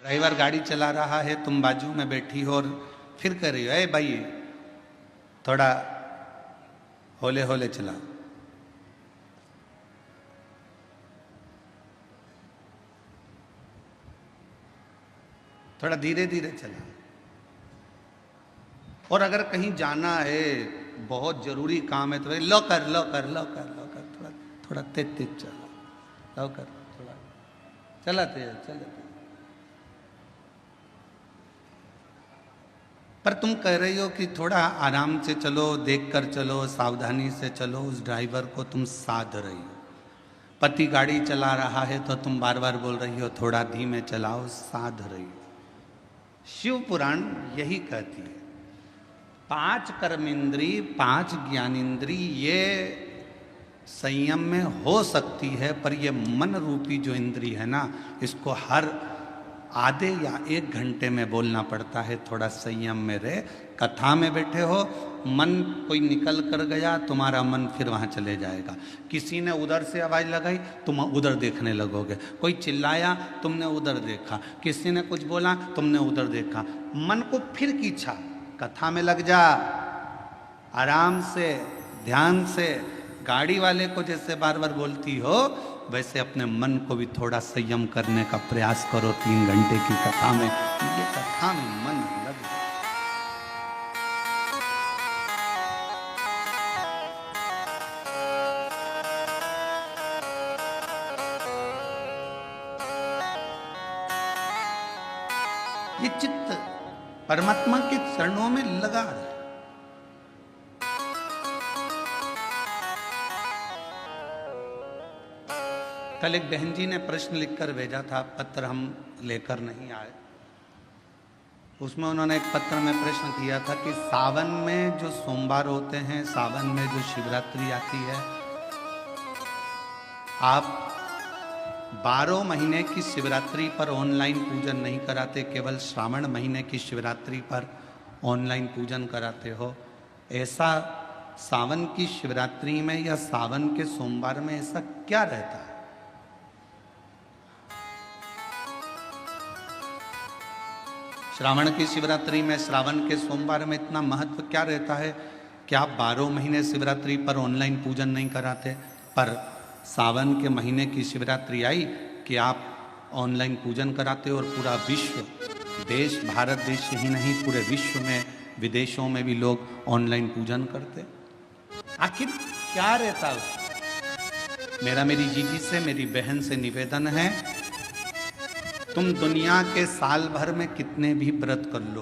Driver गाड़ी चला रहा है, तुम बाजू में बैठी हो और फिर कह रही हो, अरे भाई थोड़ा होले होले चला, थोड़ा धीरे धीरे चला। और अगर कहीं जाना है, बहुत जरूरी काम है, तो लो कर लो कर लो कर लो कर, थोड़ा थोड़ा तेज तेज चला, लो कर, थोड़ा चला तेज चला। पर तुम कह रही हो कि थोड़ा आराम से चलो, देख कर चलो, सावधानी से चलो, उस ड्राइवर को तुम साध रही हो। पति गाड़ी चला रहा है तो तुम बार बार बोल रही हो थोड़ा धीमे चलाओ, साध रही हो। शिव पुराण यही कहती है, 5 कर्मेंद्री 5 ज्ञानेंद्री ये संयम में हो सकती है, पर ये मन रूपी जो इंद्री है ना, इसको हर आधे या 1 घंटे में बोलना पड़ता है, थोड़ा संयम में रहे। कथा में बैठे हो, मन कोई निकल कर गया, तुम्हारा मन फिर वहाँ चले जाएगा। किसी ने उधर से आवाज़ लगाई, तुम उधर देखने लगोगे। कोई चिल्लाया, तुमने उधर देखा। किसी ने कुछ बोला, तुमने उधर देखा। मन को फिर खींचा, कथा में लग जा, आराम से, ध्यान से। गाड़ी वाले को जैसे बार बार बोलती हो, वैसे अपने मन को भी थोड़ा संयम करने का प्रयास करो। 3 घंटे की कथा में, ये कथा में मन लग जाए। ये चित्त परमात्मा के चरणों में लगा है। कल एक बहन जी ने प्रश्न लिखकर भेजा था, पत्र हम लेकर नहीं आए। उसमें उन्होंने एक पत्र में प्रश्न किया था कि सावन में जो सोमवार होते हैं, सावन में जो शिवरात्रि आती है, आप 12 महीने की शिवरात्रि पर ऑनलाइन पूजन नहीं कराते, केवल श्रावण महीने की शिवरात्रि पर ऑनलाइन पूजन कराते हो। ऐसा सावन की शिवरात्रि में या सावन के सोमवार में ऐसा क्या रहता है? श्रावण की शिवरात्रि में, श्रावण के सोमवार में इतना महत्व क्या रहता है कि आप 12 महीने शिवरात्रि पर ऑनलाइन पूजन नहीं कराते, पर सावन के महीने की शिवरात्रि आई कि आप ऑनलाइन पूजन कराते हो। और पूरा विश्व, देश, भारत देश ही नहीं, पूरे विश्व में, विदेशों में भी लोग ऑनलाइन पूजन करते। आखिर क्या रहता है? मेरा मेरी जीजी से, मेरी बहन से निवेदन है, तुम दुनिया के साल भर में कितने भी व्रत कर लो,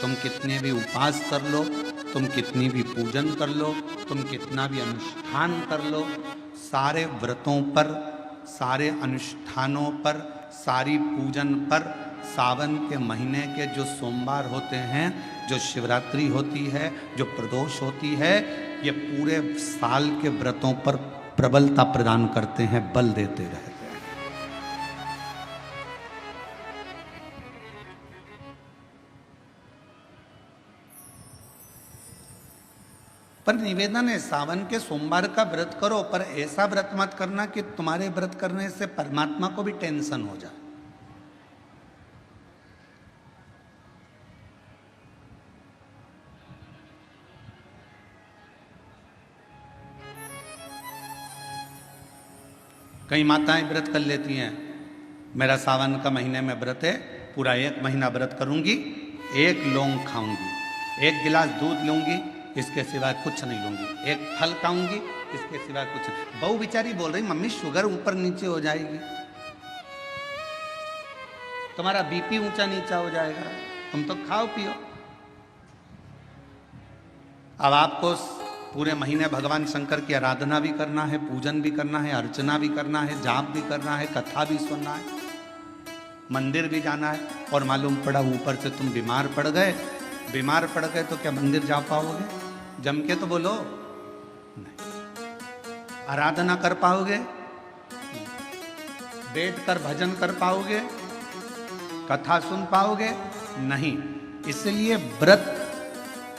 तुम कितने भी उपवास कर लो, तुम कितनी भी पूजन कर लो, तुम कितना भी अनुष्ठान कर लो, सारे व्रतों पर, सारे अनुष्ठानों पर, सारी पूजन पर, सावन के महीने के जो सोमवार होते हैं, जो शिवरात्रि होती है, जो प्रदोष होती है, ये पूरे साल के व्रतों पर प्रबलता प्रदान करते हैं, बल देते रहते हैं। पर निवेदन है, सावन के सोमवार का व्रत करो, पर ऐसा व्रत मत करना कि तुम्हारे व्रत करने से परमात्मा को भी टेंशन हो जाए। कई माताएं व्रत कर लेती हैं, मेरा सावन का महीने में व्रत है, पूरा 1 महीना व्रत करूंगी, 1 लौंग खाऊंगी, 1 गिलास दूध लूंगी, इसके सिवाय कुछ नहीं लूंगी, 1 फल खाऊंगी, इसके सिवाय कुछ नहीं। बहू बेचारी बोल रही, मम्मी शुगर ऊपर नीचे हो जाएगी, तुम्हारा बीपी ऊंचा नीचा हो जाएगा, तुम तो खाओ पियो। अब आपको पूरे महीने भगवान शंकर की आराधना भी करना है, पूजन भी करना है, अर्चना भी करना है, जाप भी करना है, कथा भी सुनना है, मंदिर भी जाना है। और मालूम पड़ा ऊपर से तुम बीमार पड़ गए, बीमार पड़ गए तो क्या मंदिर जा पाओगे? जम के तो बोलो, नहीं। आराधना कर पाओगे? बैठकर भजन कर पाओगे? कथा सुन पाओगे? नहीं। इसलिए व्रत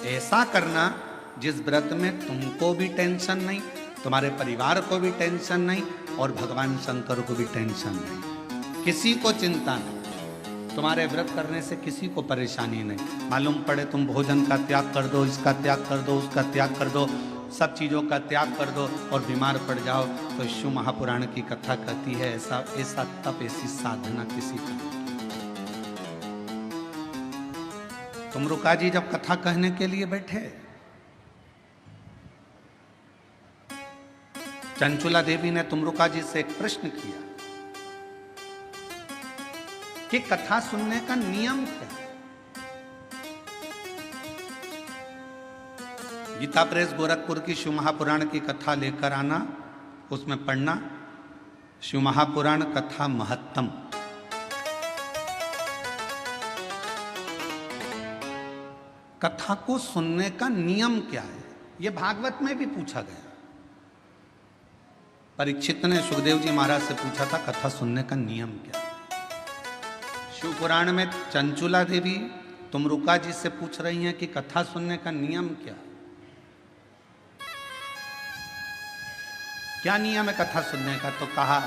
ऐसा करना जिस व्रत में तुमको भी टेंशन नहीं, तुम्हारे परिवार को भी टेंशन नहीं, और भगवान शंकर को भी टेंशन नहीं, किसी को चिंता नहीं। तुम्हारे व्रत करने से किसी को परेशानी नहीं। मालूम पड़े तुम भोजन का त्याग कर दो, इसका त्याग कर दो, उसका त्याग कर दो, सब चीज़ों का त्याग कर दो और बीमार पड़ जाओ, तो शिव महापुराण की कथा कहती है ऐसा ऐसा तप, ऐसी साधना किसी का नहीं। तुमरुका जी जब कथा कहने के लिए बैठे, चंचुला देवी ने तुमरुका जी से एक प्रश्न किया कि कथा सुनने का नियम क्या है। गीता प्रेस गोरखपुर की शिव महापुराण की कथा लेकर आना, उसमें पढ़ना शिव महापुराण कथा महत्तम। कथा को सुनने का नियम क्या है, यह भागवत में भी पूछा गया। परीक्षित ने सुखदेव जी महाराज से पूछा था कथा सुनने का नियम क्या है। शिव पुराण में चंचुला देवी तुमरुका जी से पूछ रही हैं कि कथा सुनने का नियम क्या है। क्या नियम है कथा सुनने का? तो कहा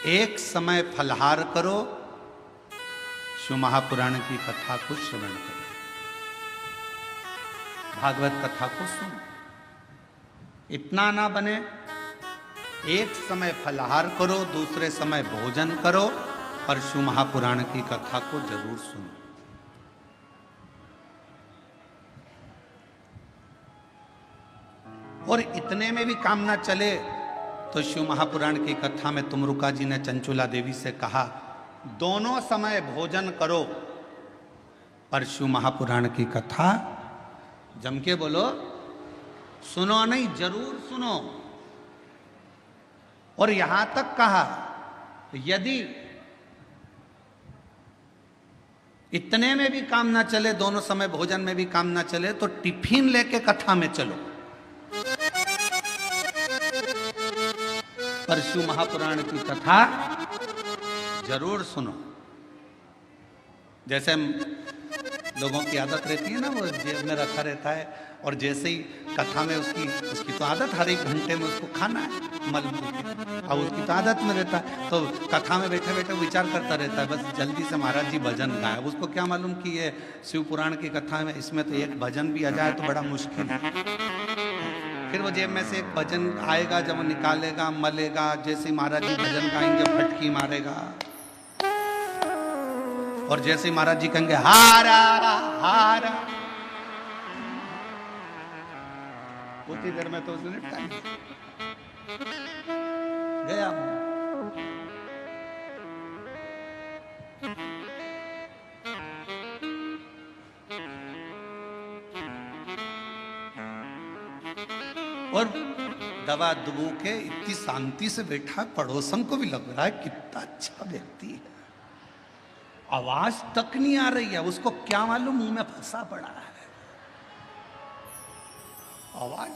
एक समय फलहार करो, शिव महापुराण की कथा को श्रवण करो, भागवत कथा को सुनो। इतना ना बने, एक समय फलहार करो, दूसरे समय भोजन करो, पर शिव महापुराण की कथा को जरूर सुनो। और इतने में भी काम ना चले तो शिव महापुराण की कथा में तुमरुका जी ने चंचुला देवी से कहा दोनों समय भोजन करो, पर शिव महापुराण की कथा जम के बोलो, सुनो नहीं, जरूर सुनो। और यहां तक कहा यदि इतने में भी काम ना चले, दोनों समय भोजन में भी काम ना चले, तो टिफिन लेके कथा में चलो, पर शिव महापुराण की कथा जरूर सुनो। जैसे लोगों की आदत रहती है ना, वो जेब में रखा रहता है और जैसे ही कथा में उसकी तो आदत हर एक घंटे में उसको खाना है, अब उसकी तो आदत में रहता है, तो कथा में बैठे बैठे विचार करता रहता है बस जल्दी से महाराज जी भजन गाए। उसको क्या मालूम कि ये शिव पुराण की कथा में इसमें तो एक भजन भी आ जाए तो बड़ा मुश्किल है। फिर वो जेब में से एक भजन आएगा, जब वो निकालेगा, मलेगा, जैसे महाराज जी भजन गाएंगे फटकी मारेगा, और जैसे महाराज जी कहेंगे हारा हारा, उतनी देर में तो उसने निपटा गया। और दवा दुबू के इतनी शांति से बैठा, पड़ोसन को भी लग रहा है कितना अच्छा व्यक्ति है, आवाज तक नहीं आ रही है, उसको क्या मालूम मुंह में फंसा पड़ा है आवाज।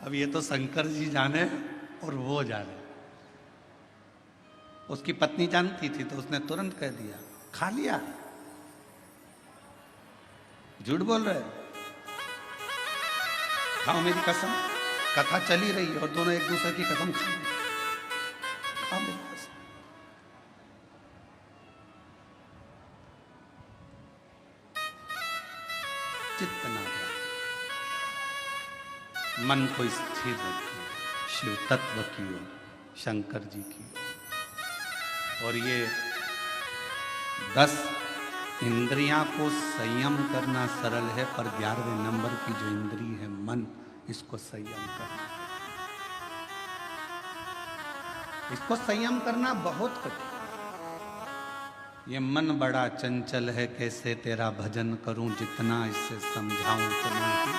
अब ये तो शंकर जी जाने और वो जाने। उसकी पत्नी जानती थी तो उसने तुरंत कह दिया, खा लिया, झूठ बोल रहे, खाओ मेरी कसम। कथा चली रही है और दोनों एक दूसरे की कसम खा रहे, खाओ मेरी कसम। चित्त ना जाए, मन को स्थिर रखिए शिव तत्व की ओर, शंकर जी की ओर। और ये 10 इंद्रियां को संयम करना सरल है, पर 11वें नंबर की जो इंद्री है मन, इसको संयम करना, इसको संयम करना बहुत कठिन। ये मन बड़ा चंचल है, कैसे तेरा भजन करूं, जितना इससे समझाऊं उतना ही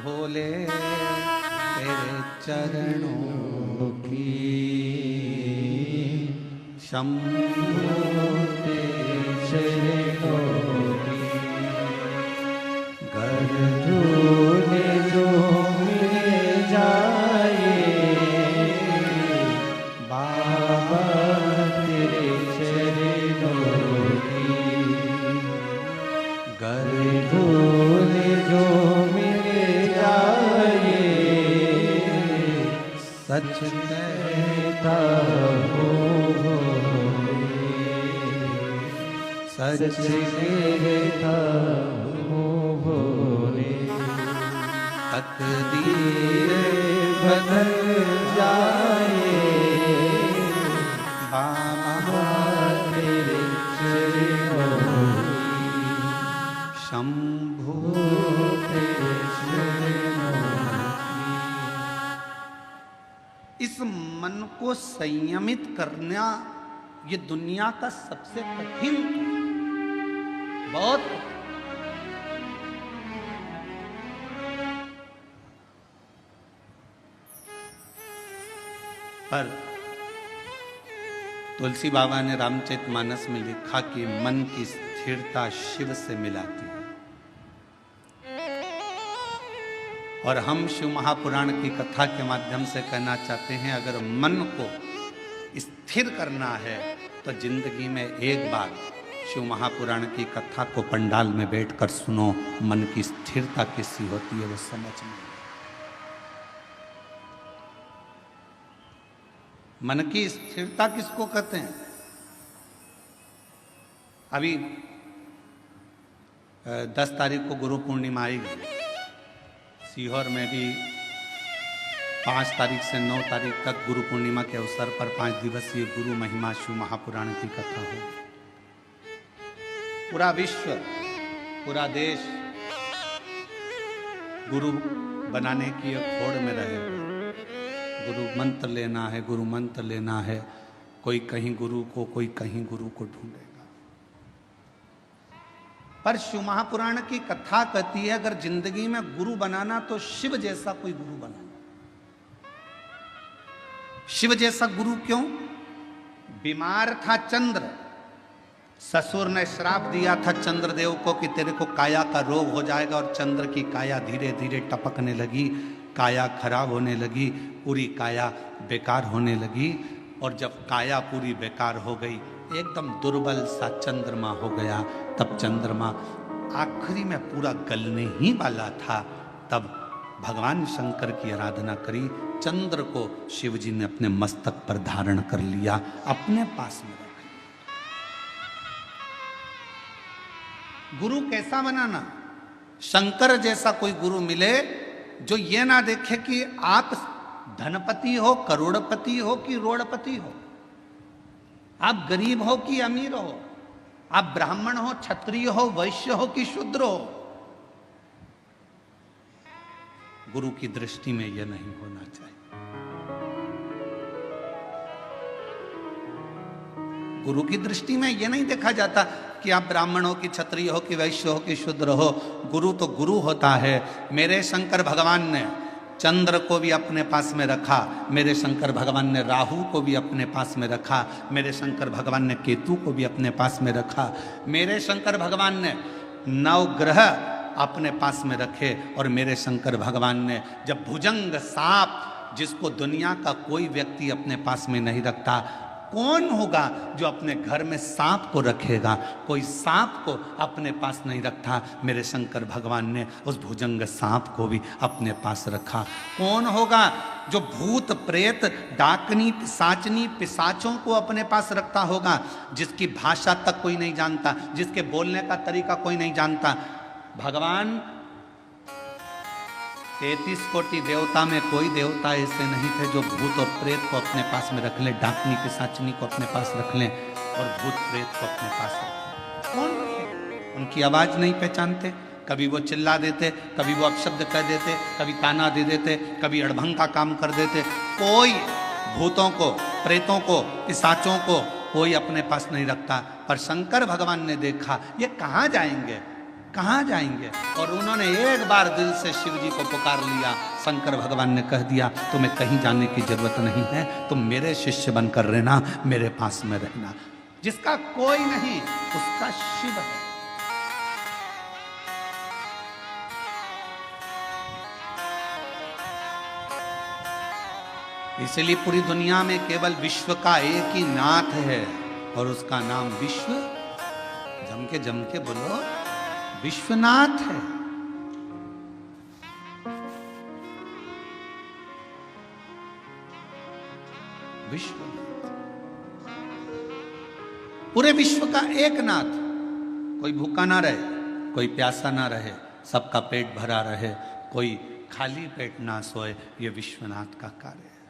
भोले तेरे चरणों की शंभो तेरे चरणों की गरजूने जो मिल जाए बाबा तेरे चरणों की कर धूल जो मिल जाए, सच कहता हूँ, सच कहता हूँ भोले। तकदीर बदल जाए, बाबा तेरे चरणों की, शंभू तेरे चरणों की। इस मन को संयमित करना ये दुनिया का सबसे कठिन, बहुत पर तुलसी बाबा ने रामचरितमानस में लिखा कि मन की स्थिरता शिव से मिलाती है। और हम शिव महापुराण की कथा के माध्यम से कहना चाहते हैं, अगर मन को स्थिर करना है तो जिंदगी में एक बार शिव महापुराण की कथा को पंडाल में बैठकर सुनो। मन की स्थिरता कैसी होती है वो समझ में। मन की स्थिरता किसको कहते हैं? अभी 10 तारीख को गुरु पूर्णिमा आएगी। सीहोर में भी 5 तारीख से 9 तारीख तक गुरु पूर्णिमा के अवसर पर 5 दिवसीय गुरु महिमा शिव महापुराण की कथा हो। पूरा विश्व, पूरा देश गुरु बनाने की होड़ में रहे। गुरु मंत्र लेना है, गुरु मंत्र लेना है। कोई कहीं गुरु को, कोई कहीं गुरु को ढूंढेगा। पर शिव महापुराण की कथा कहती है, अगर जिंदगी में गुरु बनाना तो शिव जैसा कोई गुरु बनाना। शिव जैसा गुरु क्यों? बीमार था चंद्र, ससुर ने श्राप दिया था चंद्रदेव को कि तेरे को काया का रोग हो जाएगा, और चंद्र की काया धीरे धीरे टपकने लगी, काया खराब होने लगी, पूरी काया बेकार होने लगी। और जब काया पूरी बेकार हो गई, एकदम दुर्बल सा चंद्रमा हो गया, तब चंद्रमा आखिरी में पूरा गलने ही वाला था। तब भगवान शंकर की आराधना करी, चंद्र को शिवजी ने अपने मस्तक पर धारण कर लिया, अपने पास में रख लिया। गुरु कैसा बनाना? शंकर जैसा कोई गुरु मिले जो ये ना देखे कि आप धनपति हो, करोड़पति हो कि रोड़पति हो, आप गरीब हो कि अमीर हो, आप ब्राह्मण हो, क्षत्रिय हो, वैश्य हो कि शूद्र हो। गुरु की दृष्टि में यह नहीं होना चाहिए। गुरु की दृष्टि में यह नहीं देखा जाता कि आप ब्राह्मण हो कि क्षत्रिय हो कि वैश्य हो कि शूद्र हो। गुरु तो गुरु होता है। मेरे शंकर भगवान ने चंद्र को भी अपने पास में रखा, मेरे शंकर भगवान ने राहु को भी अपने पास में रखा, मेरे शंकर भगवान ने केतु को भी अपने पास में रखा, मेरे शंकर भगवान ने 9 ग्रह अपने पास में रखे। और मेरे शंकर भगवान ने जब भुजंग सांप, जिसको दुनिया का कोई व्यक्ति अपने पास में नहीं रखता, कौन होगा जो अपने घर में सांप को रखेगा? कोई सांप को अपने पास नहीं रखता। मेरे शंकर भगवान ने उस भुजंग सांप को भी अपने पास रखा। कौन होगा जो भूत प्रेत डाकनी पिशाचनी पिशाचों को अपने पास रखता होगा, जिसकी भाषा तक कोई नहीं जानता, जिसके बोलने का तरीका कोई नहीं जानता? भगवान 33 कोटि देवता में कोई देवता ऐसे नहीं थे जो भूत और प्रेत को अपने पास में रख लें, डाकनी पिशाचनी को अपने पास रख लें और भूत प्रेत को अपने पास रख लें। कौन रखे? उनकी आवाज नहीं पहचानते, कभी वो चिल्ला देते, कभी वो अपशब्द कह देते, कभी ताना दे देते, कभी अड़भंग का काम कर देते। कोई भूतों को, प्रेतों को, पिशाचों को कोई अपने पास नहीं रखता। पर शंकर भगवान ने देखा ये कहाँ जाएंगे, कहाँ जाएंगे? और उन्होंने एक बार दिल से शिव जी को पुकार लिया। शंकर भगवान ने कह दिया तुम्हें कहीं जाने की जरूरत नहीं है, तुम मेरे शिष्य बनकर रहना, मेरे पास में रहना। जिसका कोई नहीं उसका शिव है। इसलिए पूरी दुनिया में केवल विश्व का एक ही नाथ है और उसका नाम विश्व। जम के बोलो, विश्वनाथ है। विश्वनाथ, पूरे विश्व का एक नाथ। कोई भूखा ना रहे, कोई प्यासा ना रहे, सबका पेट भरा रहे, कोई खाली पेट ना सोए, ये विश्वनाथ का कार्य है।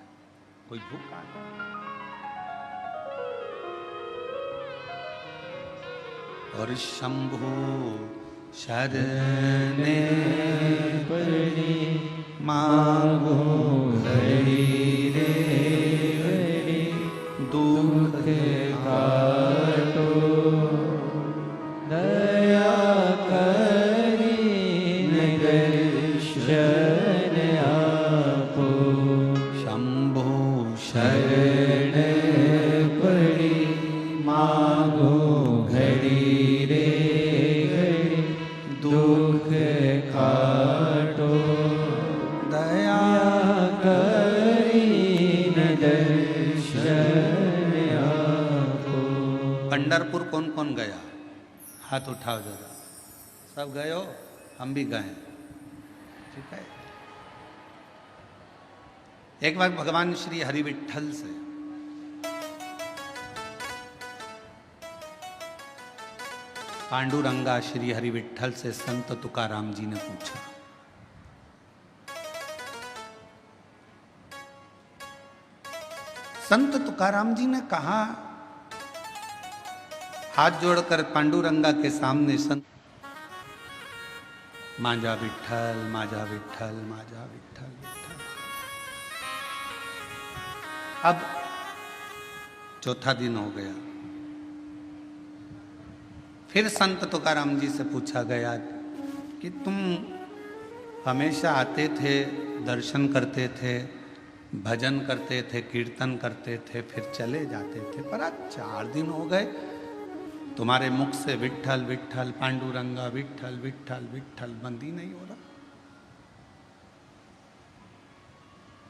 कोई भूखा ना। और शंभु शरणे पड़ी मांगो हरि रे हरि, दुख काटो दया करी दर्शन आपो। शंभु शरण पड़ी मांगो घड़ी रे घड़ी, दुख काटो दया करी दर्शन आपो। पंढरपुर कौन कौन गया? हाथ उठाओ जरा। सब गए हो? हम भी गए। ठीक है। एक बार भगवान श्री हरि विठ्ठल से पांडुरंगा श्री हरि विठ्ठल से संत तुकाराम जी ने पूछा, संत तुकाराम जी ने कहा, हाथ जोड़कर पांडुरंगा के सामने संत, माजा विठ्ठल माजा विठ्ठल माजा विठ्ठल विठ्ठल। अब चौथा दिन हो गया। फिर संत तुकाराम जी से पूछा गया कि तुम हमेशा आते थे, दर्शन करते थे, भजन करते थे, कीर्तन करते थे, फिर चले जाते थे, पर आज 4 दिन हो गए तुम्हारे मुख से विठ्ठल विठ्ठल पांडुरंगा विठ्ठल विठ्ठल विठ्ठल बंद ही नहीं हो रहा।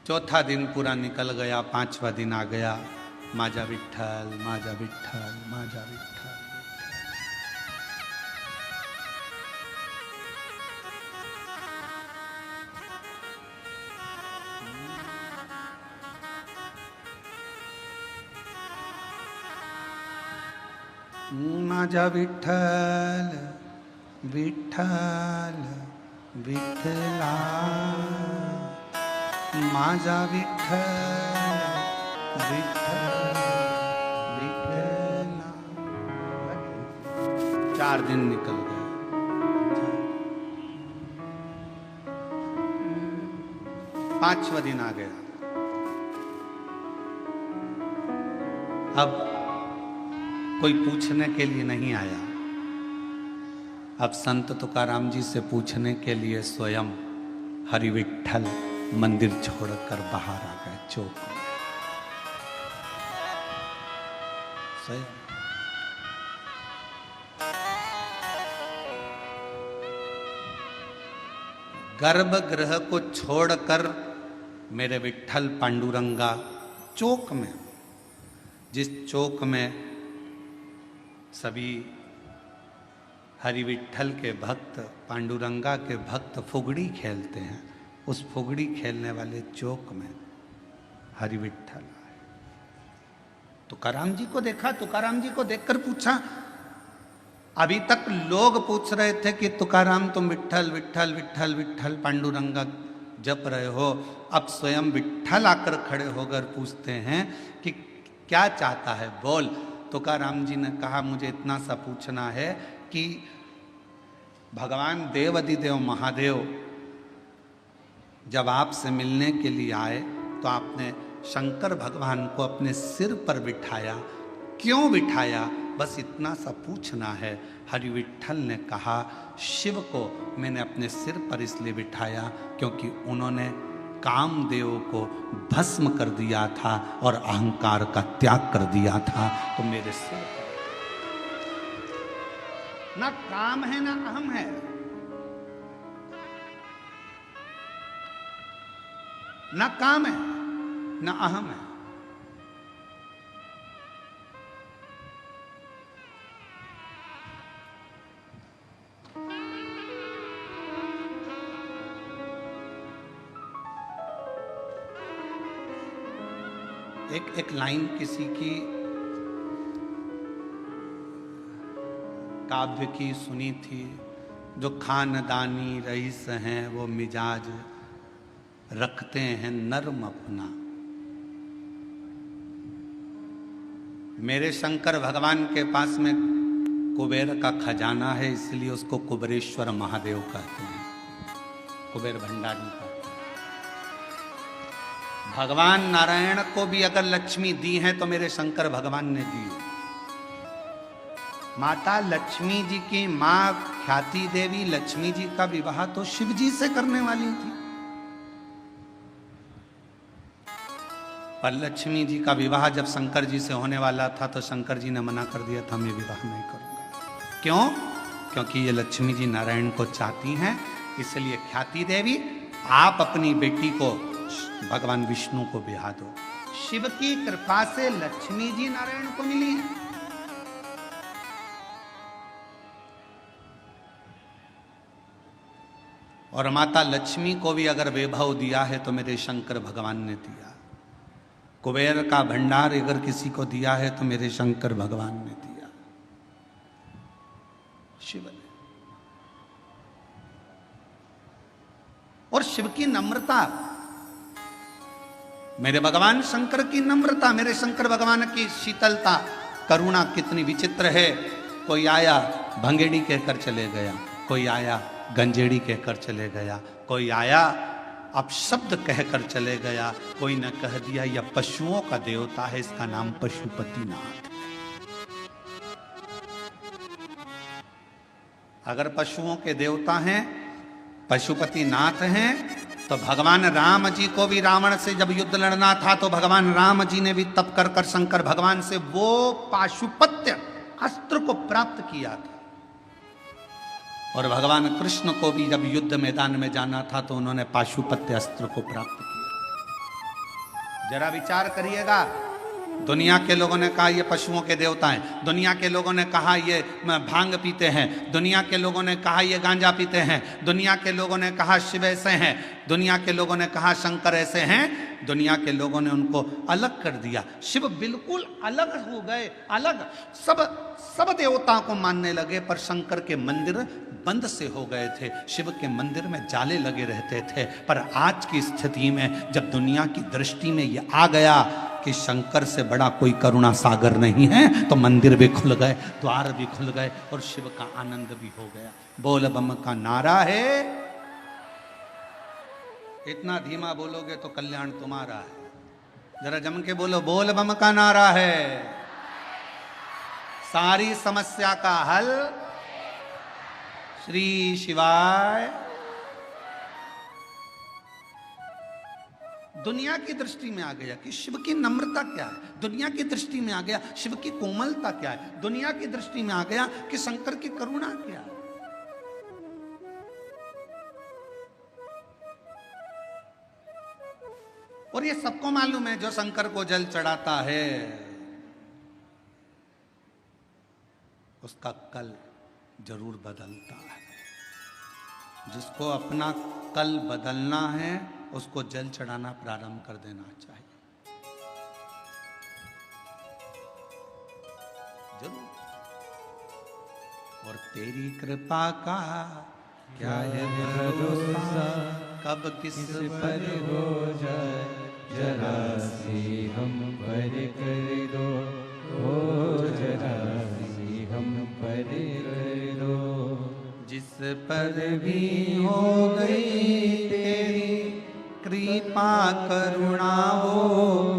चौथा दिन पूरा निकल गया, 5वां दिन आ गया, माजा विठ्ठल माजा विठ्ठल माजा विठ्ठल। माजा विठ्ठल विठ्ठल विठ्ठला, माजा विठ्ठल विठ्ठल विठ्ठला। 4 दिन निकल गए। 5वां दिन आ गया। अब कोई पूछने के लिए नहीं आया। अब संत तुकाराम जी से पूछने के लिए स्वयं हरि विठ्ठल मंदिर छोड़कर बाहर आ गए चौक में। स्वयं गर्भगृह को छोड़कर मेरे विठ्ठल पांडुरंगा चौक में, जिस चौक में सभी हरि विठ्ठल के भक्त, पांडुरंगा के भक्त फुगड़ी खेलते हैं, उस फुगड़ी खेलने वाले चौक में हरि विठ्ठल आए। तुकाराम जी को देखा, तुकाराम जी को देखकर पूछा, अभी तक लोग पूछ रहे थे कि तुकाराम तुम विठ्ठल विठ्ठल विठ्ठल विठ्ठल पांडुरंगा जप रहे हो, अब स्वयं विठ्ठल आकर खड़े होकर पूछते हैं कि क्या चाहता है, बोल। तुकाराम जी ने कहा, मुझे इतना सा पूछना है कि भगवान देव अधिदेव महादेव जब आपसे मिलने के लिए आए तो आपने शंकर भगवान को अपने सिर पर बिठाया, क्यों बिठाया, बस इतना सा पूछना है। हरि विठ्ठल ने कहा, शिव को मैंने अपने सिर पर इसलिए बिठाया क्योंकि उन्होंने कामदेव को भस्म कर दिया था और अहंकार का त्याग कर दिया था, तो मेरे सिर पर ना काम है ना अहम है, ना काम है ना अहम है। एक लाइन किसी की काव्य की सुनी थी, जो खानदानी रईस हैं वो मिजाज रखते हैं नर्म अपना। मेरे शंकर भगवान के पास में कुबेर का खजाना है, इसलिए उसको कुबेरेश्वर महादेव कहते हैं, कुबेर भंडारी का। भगवान नारायण को भी अगर लक्ष्मी दी है तो मेरे शंकर भगवान ने दी है। माता लक्ष्मी जी की मां ख्याति देवी लक्ष्मी जी का विवाह तो शिव जी से करने वाली थी, पर लक्ष्मी जी का विवाह जब शंकर जी से होने वाला था तो शंकर जी ने मना कर दिया था, मैं विवाह नहीं करूंगा। क्यों? क्योंकि ये लक्ष्मी जी नारायण को चाहती हैं, इसलिए ख्याति देवी आप अपनी बेटी को भगवान विष्णु को ब्याह दो। शिव की कृपा से लक्ष्मी जी नारायण को मिली है। और माता लक्ष्मी को भी अगर वैभव दिया है तो मेरे शंकर भगवान ने दिया। कुबेर का भंडार अगर किसी को दिया है तो मेरे शंकर भगवान ने दिया, शिव ने। और शिव की नम्रता, मेरे भगवान शंकर की नम्रता, मेरे शंकर भगवान की शीतलता, करुणा कितनी विचित्र है। कोई आया भंगेड़ी कहकर चले गया, कोई आया गंजेड़ी कहकर चले गया, कोई आया अपशब्द कहकर चले गया, कोई ने कह दिया यह पशुओं का देवता है, इसका नाम पशुपतिनाथ। अगर पशुओं के देवता हैं, पशुपतिनाथ हैं, तो भगवान राम जी को भी रावण से जब युद्ध लड़ना था तो भगवान राम जी ने भी तप कर कर शंकर भगवान से वो पाशुपत्य अस्त्र को प्राप्त किया था। और भगवान कृष्ण को भी जब युद्ध मैदान में जाना था तो उन्होंने पाशुपत्य अस्त्र को प्राप्त किया। जरा विचार करिएगा, दुनिया के लोगों ने कहा ये पशुओं के देवता हैं, दुनिया के लोगों ने कहा ये भांग पीते हैं, दुनिया के लोगों ने कहा ये गांजा पीते हैं, दुनिया के लोगों ने कहा शिव ऐसे हैं, दुनिया के लोगों ने कहा शंकर ऐसे हैं, दुनिया के लोगों ने उनको अलग कर दिया। शिव बिल्कुल अलग हो गए, अलग सब देवताओं को मानने लगे, पर शंकर के मंदिर बंद से हो गए थे, शिव के मंदिर में जाले लगे रहते थे। पर आज की स्थिति में जब दुनिया की दृष्टि में ये आ गया कि शंकर से बड़ा कोई करुणा सागर नहीं है, तो मंदिर भी खुल गए, द्वार भी खुल गए और शिव का आनंद भी हो गया। बोल बम का नारा है, इतना धीमा बोलोगे तो कल्याण तुम्हारा है। जरा जम के बोलो, बोल बम का नारा है, सारी समस्या का हल श्री शिवाय। दुनिया की दृष्टि में आ गया कि शिव की नम्रता क्या है, दुनिया की दृष्टि में आ गया शिव की कोमलता क्या है, दुनिया की दृष्टि में आ गया कि शंकर की करुणा क्या है। और ये सबको मालूम है, जो शंकर को जल चढ़ाता है उसका कल जरूर बदलता है। जिसको अपना कल बदलना है उसको जल चढ़ाना प्रारंभ कर देना चाहिए, जरूर। और तेरी कृपा का क्या है भरोसा, कब किस पर हो जाए, जरा सी हम पर कर दो, ओ जरा सी हम पर कर दो। जिस पर भी हो गई तेरी कृपा करुणा, वो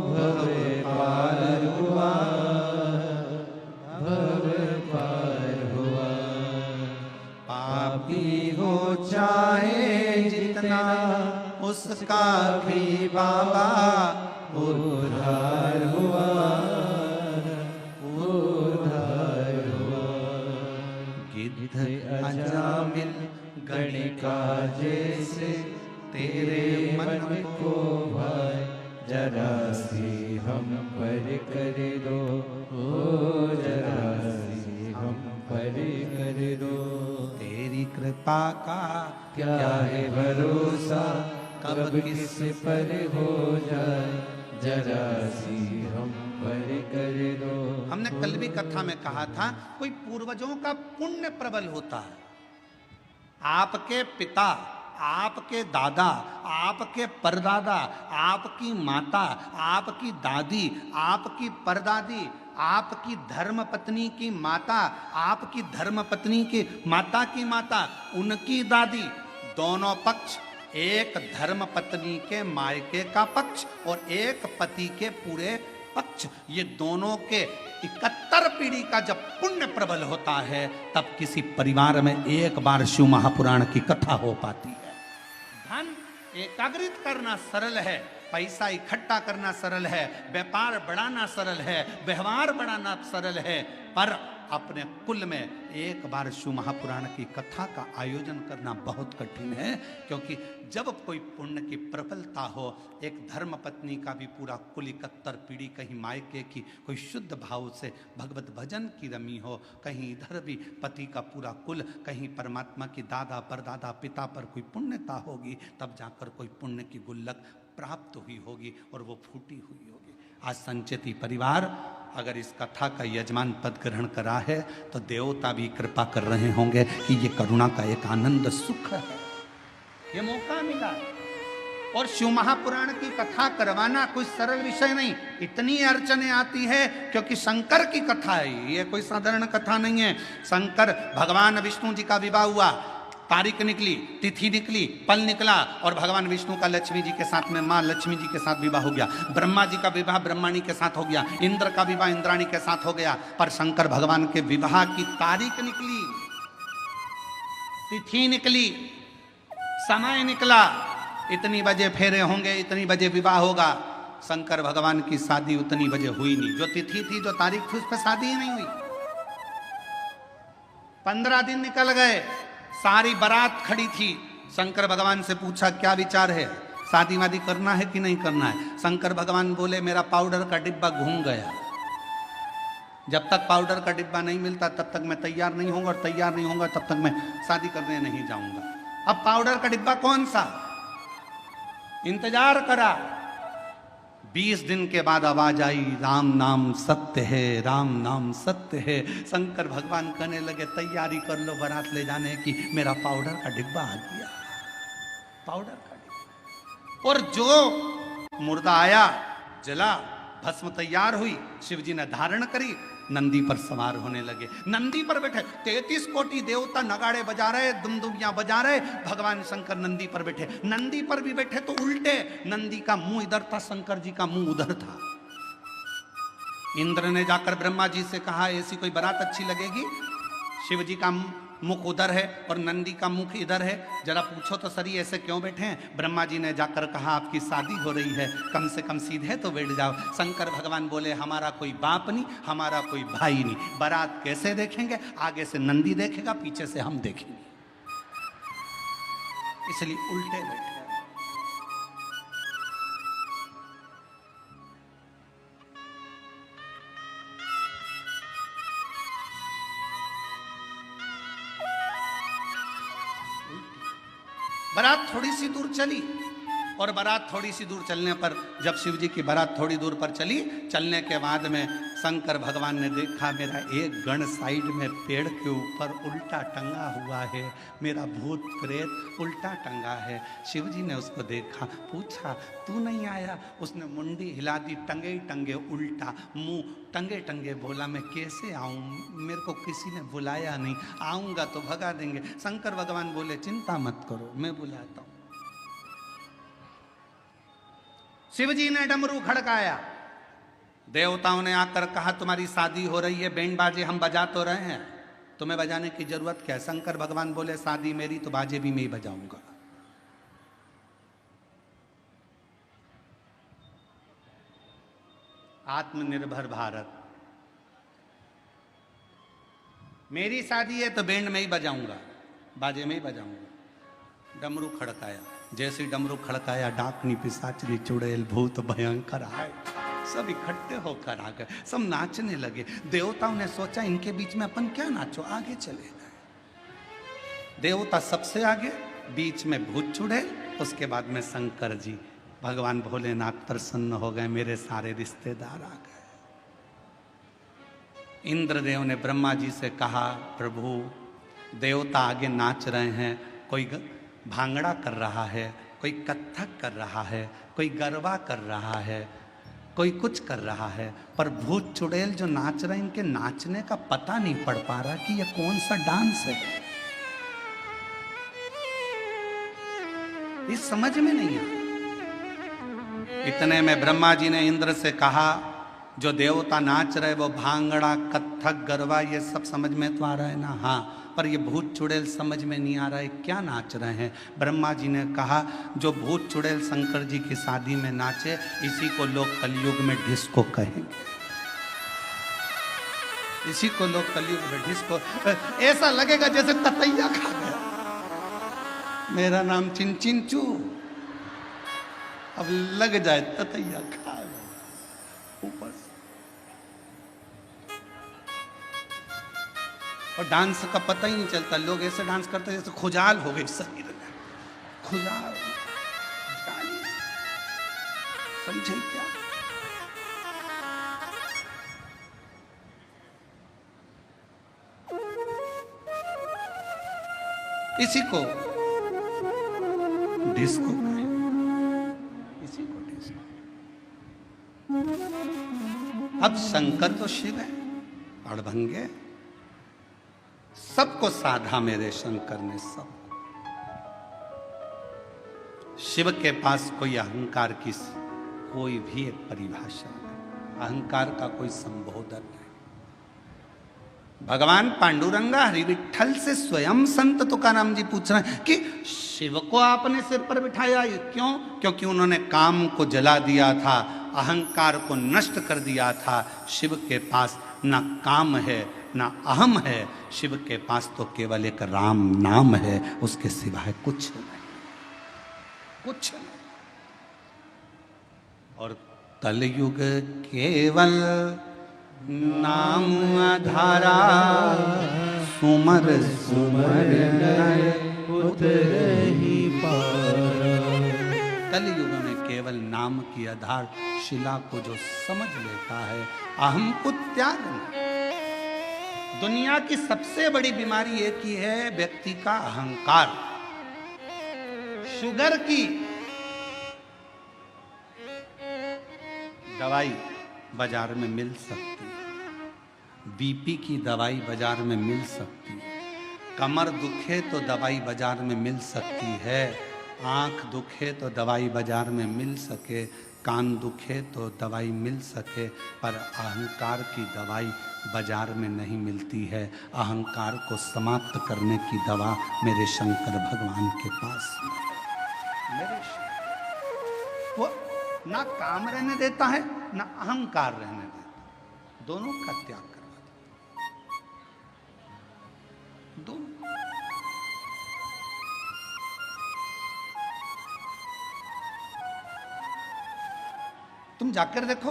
भव पार हुआ, भव पार हुआ। पापी हो चाहे जितना उसका भी बाबा उद्धार हुआ, उद्धार हुआ। गिद्ध अजामिल गणिका जैसे तेरे मन को भाई, जरा सी हम पर कर दो, ओ जरा सी हम पर कर दो। तेरी कृपा का क्या है भरोसा, कब किस पर हो जाए, जरा सी हम पर कर दो। हमने कल भी कथा में कहा था, कोई पूर्वजों का पुण्य प्रबल होता है। आपके पिता, आपके दादा, आपके परदादा, आपकी माता, आपकी दादी, आपकी परदादी, आपकी धर्म पत्नी की माता, आपकी धर्म पत्नी की माता की माता, उनकी दादी, दोनों पक्ष, एक धर्म पत्नी के मायके का पक्ष और एक पति के पूरे पक्ष, ये दोनों के 71 पीढ़ी का जब पुण्य प्रबल होता है, तब किसी परिवार में एक बार शिव महापुराण की कथा हो पाती है। धन एकाग्रित करना सरल है, पैसा इकट्ठा करना सरल है, व्यापार बढ़ाना सरल है, व्यवहार बढ़ाना सरल है, पर अपने कुल में एक बार शिव महापुराण की कथा का आयोजन करना बहुत कठिन है। क्योंकि जब कोई पुण्य की प्रबलता हो, एक धर्म पत्नी का भी पूरा कुल 71 पीढ़ी, कहीं मायके की कोई शुद्ध भाव से भगवत भजन की रमी हो, कहीं इधर भी पति का पूरा कुल, कहीं परमात्मा की दादा परदादा पिता पर कोई पुण्यता होगी, तब जाकर कोई पुण्य की गुल्लक प्राप्त हुई होगी और वो फूटी हुई होगी। आज संचिति परिवार अगर इस कथा का यजमान पद ग्रहण करा है, तो देवता भी कृपा कर रहे होंगे कि ये करुणा का एक आनंद सुख है, ये मौका मिला। और शिव महापुराण की कथा करवाना कोई सरल विषय नहीं, इतनी अड़चने आती है क्योंकि शंकर की कथा है, ये कोई साधारण कथा नहीं है। शंकर भगवान विष्णु जी का विवाह हुआ, तारीख निकली, तिथि निकली, पल निकला और भगवान विष्णु का लक्ष्मी जी के साथ में मां लक्ष्मी जी के साथ विवाह हो गया। ब्रह्मा जी का विवाह ब्रह्माणी के साथ हो गया, इंद्र का विवाह इंद्राणी के साथ हो गया। पर शंकर भगवान के विवाह की तारीख निकली, तिथि निकली, समय निकला, इतनी बजे फेरे होंगे, इतनी बजे विवाह होगा। शंकर भगवान की शादी उतनी बजे हुई नहीं, जो तिथि थी, जो तारीख थी, उस पर शादी ही नहीं हुई। 15 दिन निकल गए, सारी बारात खड़ी थी। शंकर भगवान से पूछा क्या विचार है, शादी वादी करना है कि नहीं करना है। शंकर भगवान बोले मेरा पाउडर का डिब्बा घूम गया, जब तक पाउडर का डिब्बा नहीं मिलता तब तक मैं तैयार नहीं होऊंगा, और तैयार नहीं होऊंगा तब तक मैं शादी करने नहीं जाऊंगा। अब पाउडर का डिब्बा कौन सा, इंतजार करा। 20 दिन के बाद आवाज आई, राम नाम सत्य है, राम नाम सत्य है। शंकर भगवान कहने लगे तैयारी कर लो बारात ले जाने की, मेरा पाउडर का डिब्बा आ गया, पाउडर का डिब्बा। और जो मुर्दा आया, जला, भस्म तैयार हुई, शिव जी ने धारण करी, नंदी पर सवार होने लगे। नंदी पर बैठे 33 कोटि देवता नगाड़े बजा रहे, दुमदुमियां बजा रहे, भगवान शंकर नंदी पर बैठे। नंदी पर भी बैठे तो उल्टे, नंदी का मुंह इधर था, शंकर जी का मुंह उधर था। इंद्र ने जाकर ब्रह्मा जी से कहा ऐसी कोई बारात अच्छी लगेगी, शिव जी का मुख उधर है और नंदी का मुख इधर है, जरा पूछो तो सही ऐसे क्यों बैठे हैं। ब्रह्मा जी ने जाकर कहा आपकी शादी हो रही है, कम से कम सीधे तो बैठ जाओ। शंकर भगवान बोले हमारा कोई बाप नहीं, हमारा कोई भाई नहीं, बारात कैसे देखेंगे, आगे से नंदी देखेगा, पीछे से हम देखेंगे, इसलिए उल्टे बैठे। बारात थोड़ी सी दूर चली, और बारात थोड़ी सी दूर चलने पर जब शिव जी की बारात थोड़ी दूर पर चली, चलने के बाद में शंकर भगवान ने देखा मेरा एक गण साइड में पेड़ के ऊपर उल्टा टंगा हुआ है, मेरा भूत प्रेत उल्टा टंगा है। शिव जी ने उसको देखा, पूछा तू नहीं आया, उसने मुंडी हिला दी, टंगे टंगे उल्टा मुंह, टंगे टंगे बोला मैं कैसे आऊं, मेरे को किसी ने बुलाया नहीं, आऊंगा तो भगा देंगे। शंकर भगवान बोले चिंता मत करो, मैं बुलाता हूं। शिव जी ने डमरू खड़काया, देवताओं ने आकर कहा तुम्हारी शादी हो रही है, बैंड बाजे हम बजा तो रहे हैं, तुम्हें बजाने की जरूरत क्या है। शंकर भगवान बोले शादी मेरी तो बाजे भी मैं ही बजाऊंगा। आत्मनिर्भर भारत, मेरी शादी है तो बैंड में ही बजाऊंगा, बाजे में ही बजाऊंगा। डमरू खड़काया, जैसे डमरू खड़काया डाकनी पिशाचनी चुड़ैल भूत भयंकर आए, सब इकट्ठे होकर आ गए, सब नाचने लगे। देवताओं ने सोचा इनके बीच में अपन क्या नाचो, आगे चले गए। देवता सबसे आगे, बीच में भूत चुड़ैल, उसके बाद में शंकर जी। भगवान भोलेनाथ प्रसन्न हो गए, मेरे सारे रिश्तेदार आ गए। इंद्रदेव ने ब्रह्मा जी से कहा, प्रभु देवता आगे नाच रहे हैं, कोई भांगड़ा कर रहा है, कोई कथक कर रहा है, कोई गरबा कर रहा है, कोई कुछ कर रहा है, पर भूत चुड़ैल जो नाच रहे हैं, इनके नाचने का पता नहीं पड़ पा रहा कि ये कौन सा डांस है। ये समझ में नहीं आ। इतने में ब्रह्मा जी ने इंद्र से कहा, जो देवता नाच रहे वो भांगड़ा कथक गरबा ये सब समझ में तो आ रहा है ना? हाँ, पर ये भूत चुड़ैल समझ में नहीं आ रहा है, क्या नाच रहे हैं? ब्रह्मा जी ने कहा, जो भूत चुड़ैल शंकर जी की शादी में नाचे, इसी को लोग कलयुग में डिस्को कहेंगे। इसी को लोग कलयुग में डिस्को, ऐसा लगेगा जैसे ततैया खा गया। मेरा नाम चिंचिंचू, अब लग जाए ततैया खा गया ऊपर से। और डांस का पता ही नहीं चलता, लोग ऐसे डांस करते हैं जैसे खुजाल हो गई शरीर में, खुजाल। समझे क्या? इसी को डिस्को कहें, इसी को डिस्को। अब शंकर तो शिव है, अड़भंगे, सबको साधा मेरे शंकर ने, सब। शिव के पास कोई अहंकार की कोई भी एक परिभाषा नहीं, अहंकार का कोई संबोधन नहीं। भगवान पांडुरंगा हरि विठल से स्वयं संत तुकाराम जी पूछ रहे हैं कि शिव को आपने सिर पर बिठाया, क्यों? क्योंकि उन्होंने काम को जला दिया था, अहंकार को नष्ट कर दिया था। शिव के पास ना काम है ना अहम है, शिव के पास तो केवल एक राम नाम है, उसके सिवाय कुछ नहीं, कुछ नहीं। और कलयुग केवल नाम आधारा, सुमर सुमर पुत्र ही पारा। कलयुग में केवल नाम की आधार शिला को जो समझ लेता है, अहम को त्याग नहीं। दुनिया की सबसे बड़ी बीमारी एक ही है, व्यक्ति का अहंकार। शुगर की दवाई बाजार में मिल सकती है, बीपी की दवाई बाजार में मिल सकती है, कमर दुखे तो दवाई बाजार में मिल सकती है, आंख दुखे तो दवाई बाजार में मिल सके, कान दुखे तो दवाई मिल सके, पर अहंकार की दवाई बाजार में नहीं मिलती है। अहंकार को समाप्त करने की दवा मेरे शंकर भगवान के पास है। मेरे वो ना काम रहने देता है ना अहंकार रहने देता, दोनों का त्याग करवा देता, दोनों। तुम जाकर देखो,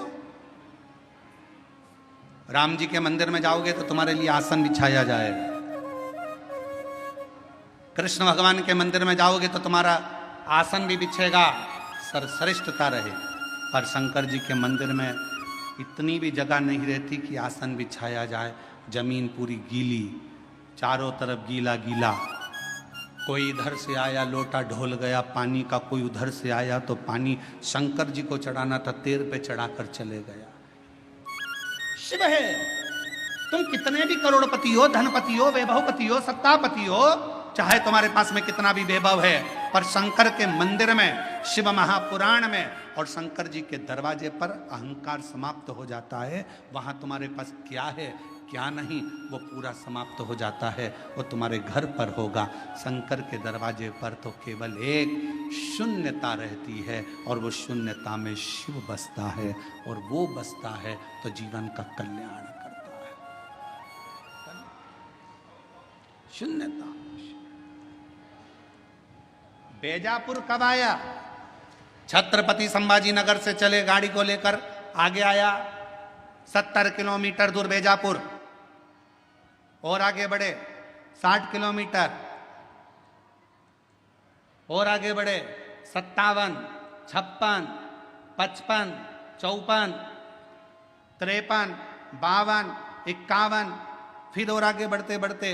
राम जी के मंदिर में जाओगे तो तुम्हारे लिए आसन बिछाया जाएगा, कृष्ण भगवान के मंदिर में जाओगे तो तुम्हारा आसन भी बिछेगा, सरसरिष्ठता रहे। पर शंकर जी के मंदिर में इतनी भी जगह नहीं रहती कि आसन बिछाया जाए, जमीन पूरी गीली, चारों तरफ गीला गीला। कोई इधर से आया लोटा ढोल गया पानी का, कोई उधर से आया तो पानी शंकर जी को चढ़ाना था, तेर पे चढ़ाकर चले गया। शिव है, तुम कितने भी करोड़पति हो, धनपति हो, वैभवपति हो, सत्तापति हो, चाहे तुम्हारे पास में कितना भी वैभव है, पर शंकर के मंदिर में, शिव महापुराण में और शंकर जी के दरवाजे पर अहंकार समाप्त हो जाता है। वहां तुम्हारे पास क्या है क्या नहीं वो पूरा समाप्त हो जाता है, वो तुम्हारे घर पर होगा। शंकर के दरवाजे पर तो केवल एक शून्यता रहती है, और वो शून्यता में शिव बसता है, और वो बसता है तो जीवन का कल्याण करता है। शून्यता। बेजापुर कब आया? छत्रपति संभाजी नगर से चले गाड़ी को लेकर, आगे आया 70 किलोमीटर दूर बेजापुर, और आगे बढ़े 60 किलोमीटर, और आगे बढ़े 57, 56, 55, 54, 53, 52, 51, फिर और आगे बढ़ते बढ़ते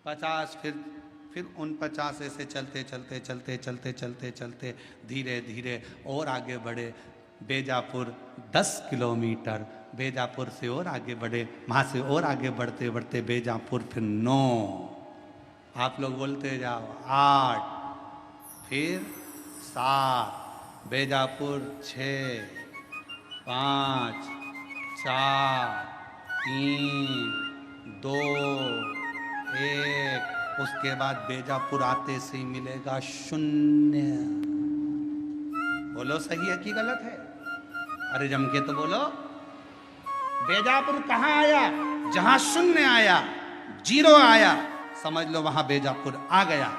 50, फिर 49 ऐसे चलते चलते चलते चलते चलते चलते धीरे धीरे और आगे बढ़े। बेजापुर 10 किलोमीटर, बेजापुर से और आगे बढ़े, वहाँ से और आगे बढ़ते बढ़ते बेजापुर फिर 9, आप लोग बोलते जाओ 8, फिर 7, बेजापुर 6, 5, 4, 3, 2, 1, उसके बाद बेजापुर आते से ही मिलेगा 0। बोलो सही है कि गलत है? अरे जम के तो बोलो। बेजापुर कहाँ आया? जहां 0 आया, 0 आया, समझ लो वहां बेजापुर आ गया।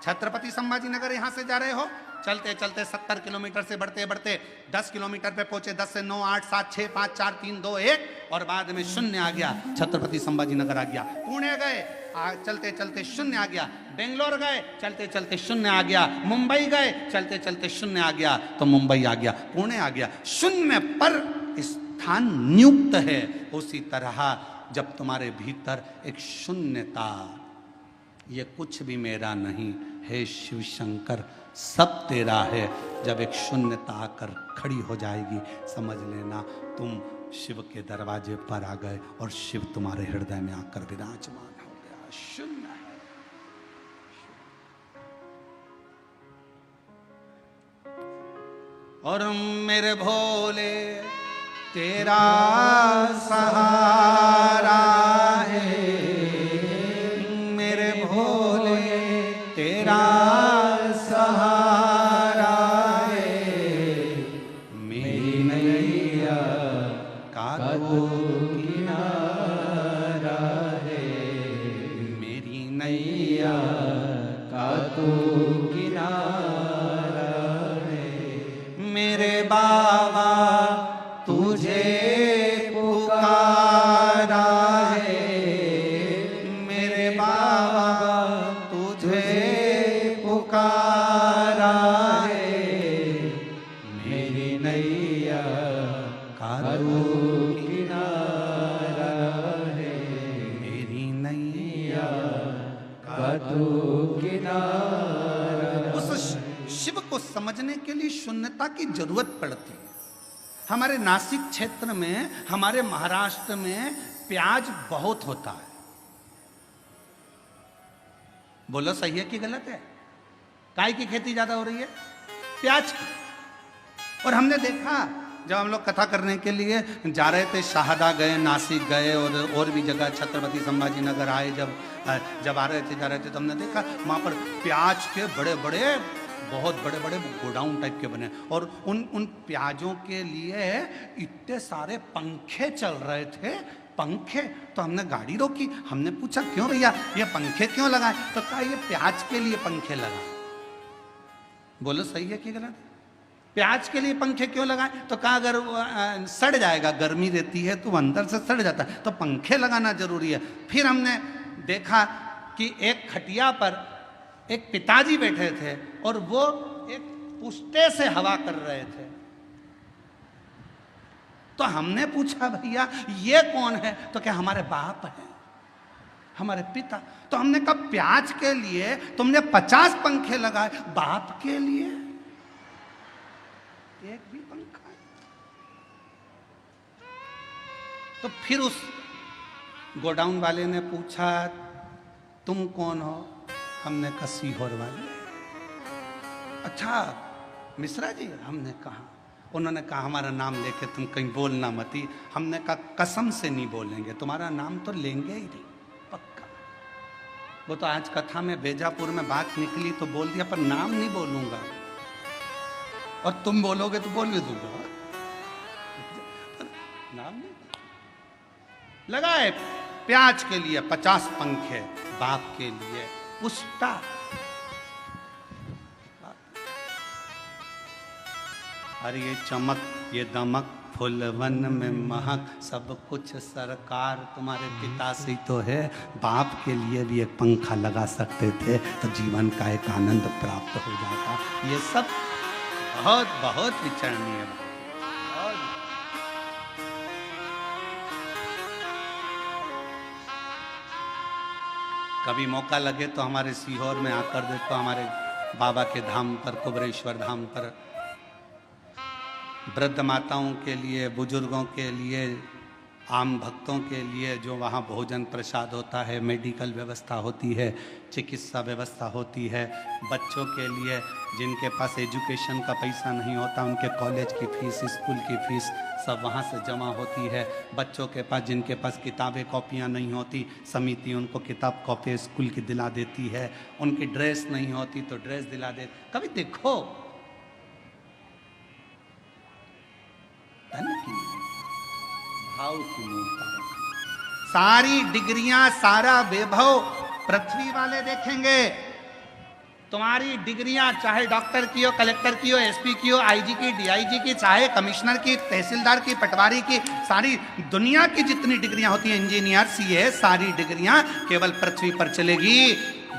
छत्रपति संभाजी नगर यहां से जा रहे हो, चलते चलते 70 किलोमीटर से बढ़ते बढ़ते 10 किलोमीटर पे पहुंचे। 10 से 9, 8, 7, 6, 5, 4, 3, 2, 1 और बाद में 0 आ गया। छत्रपति संभाजी नगर आ गया। पुणे गए, चलते चलते 0 आ गया। बेंगलोर गए, चलते चलते 0 आ गया। मुंबई गए, चलते चलते 0 आ गया, तो मुंबई आ गया, पुणे आ गया। 0 पर स्थान नियुक्त है। उसी तरह जब तुम्हारे भीतर एक शून्यता, ये कुछ भी मेरा नहीं है शिव शंकर, सब तेरा है, जब एक शून्यता आकर खड़ी हो जाएगी, समझ लेना तुम शिव के दरवाजे पर आ गए और शिव तुम्हारे हृदय में आकर विराजमान हो गया। शून्य है। और मेरे भोले तेरा सहारा है, मेरे भोले तेरा सहारा है, मेरी नैया का तो किनारा है, मेरी नैया का तो किनारा है, मेरे बाबा तुझे पुकारा है, मेरे बाबा तुझे पुकारा है, मेरी नैया का तू किनारा है, मेरी नैया का तू किनारा। उस शिव को समझने के लिए शून्यता की जरूरत पड़ती है। हमारे नासिक क्षेत्र में, हमारे महाराष्ट्र में प्याज बहुत होता है। बोलो सही है कि गलत है? काय की खेती ज्यादा हो रही है? प्याज की। और हमने देखा जब हम लोग कथा करने के लिए जा रहे थे, शाहदा गए, नासिक गए और भी जगह, छत्रपति संभाजी नगर आए, जब आ रहे थे, जा रहे थे, तो हमने देखा वहाँ पर प्याज के बड़े बड़े, बहुत बड़े बड़े गोडाउन टाइप के बने, और उन प्याजों के लिए इतने सारे पंखे चल रहे थे। पंखे, तो हमने गाड़ी रोकी, हमने पूछा क्यों भैया ये पंखे क्यों लगाए? तो कहा ये प्याज के लिए पंखे लगाए। बोलो सही है कि गलत? प्याज के लिए पंखे क्यों लगाए? तो कहा अगर सड़ जाएगा, गर्मी रहती है तो अंदर से सड़ जाता है, तो पंखे लगाना जरूरी है। फिर हमने देखा कि एक खटिया पर एक पिताजी बैठे थे और वो एक पुष्टे से हवा कर रहे थे। तो हमने पूछा भैया ये कौन है? तो क्या हमारे बाप है, हमारे पिता। तो हमने कहा प्याज के लिए तुमने 50 पंखे लगाए, बाप के लिए एक भी पंखा। तो फिर उस गोडाउन वाले ने पूछा तुम कौन हो? हमने कहा सीहोर वाले। अच्छा मिश्रा जी? हमने कहा। उन्होंने कहा हमारा नाम लेके तुम कहीं बोलना मती। हमने कहा कसम से नहीं बोलेंगे, तुम्हारा नाम तो लेंगे ही नहीं, पक्का। वो तो आज कथा में बेजापुर में बात निकली तो बोल दिया, पर नाम नहीं बोलूंगा, और तुम बोलोगे तो बोल भी दूंगा, नाम नहीं। लगाए प्याज के लिए 50 पंखे, बाप के लिए पुष्टा। अरे ये चमक, ये दमक, फूलवन में महक सब कुछ सरकार तुम्हारे पिता से ही तो है। बाप के लिए भी एक पंखा लगा सकते थे तो जीवन का एक आनंद प्राप्त हो जाता। ये सब बहुत बहुत विचारणीय है। कभी मौका लगे तो हमारे सीहोर में आकर देखो, हमारे बाबा के धाम पर, कुबरेश्वर धाम पर वृद्ध माताओं के लिए, बुजुर्गों के लिए, आम भक्तों के लिए जो वहाँ भोजन प्रसाद होता है, मेडिकल व्यवस्था होती है, चिकित्सा व्यवस्था होती है। बच्चों के लिए जिनके पास एजुकेशन का पैसा नहीं होता, उनके कॉलेज की फीस, स्कूल की फीस सब वहाँ से जमा होती है। बच्चों के पास जिनके पास किताबें कॉपियाँ नहीं होती, समिति उनको किताब कॉपी स्कूल की दिला देती है। उनकी ड्रेस नहीं होती तो ड्रेस दिला दे। कभी देखो भाव की मूर्ता, सारी डिग्रियां, सारा वैभव पृथ्वी वाले देखेंगे। तुम्हारी डिग्रियां चाहे डॉक्टर की हो, कलेक्टर की हो, एसपी की हो, आईजी की, डीआईजी की, चाहे कमिश्नर की, तहसीलदार की, पटवारी की, सारी दुनिया की जितनी डिग्रियां होती हैं, इंजीनियर, सीए, सारी डिग्रियां केवल पृथ्वी पर चलेगी।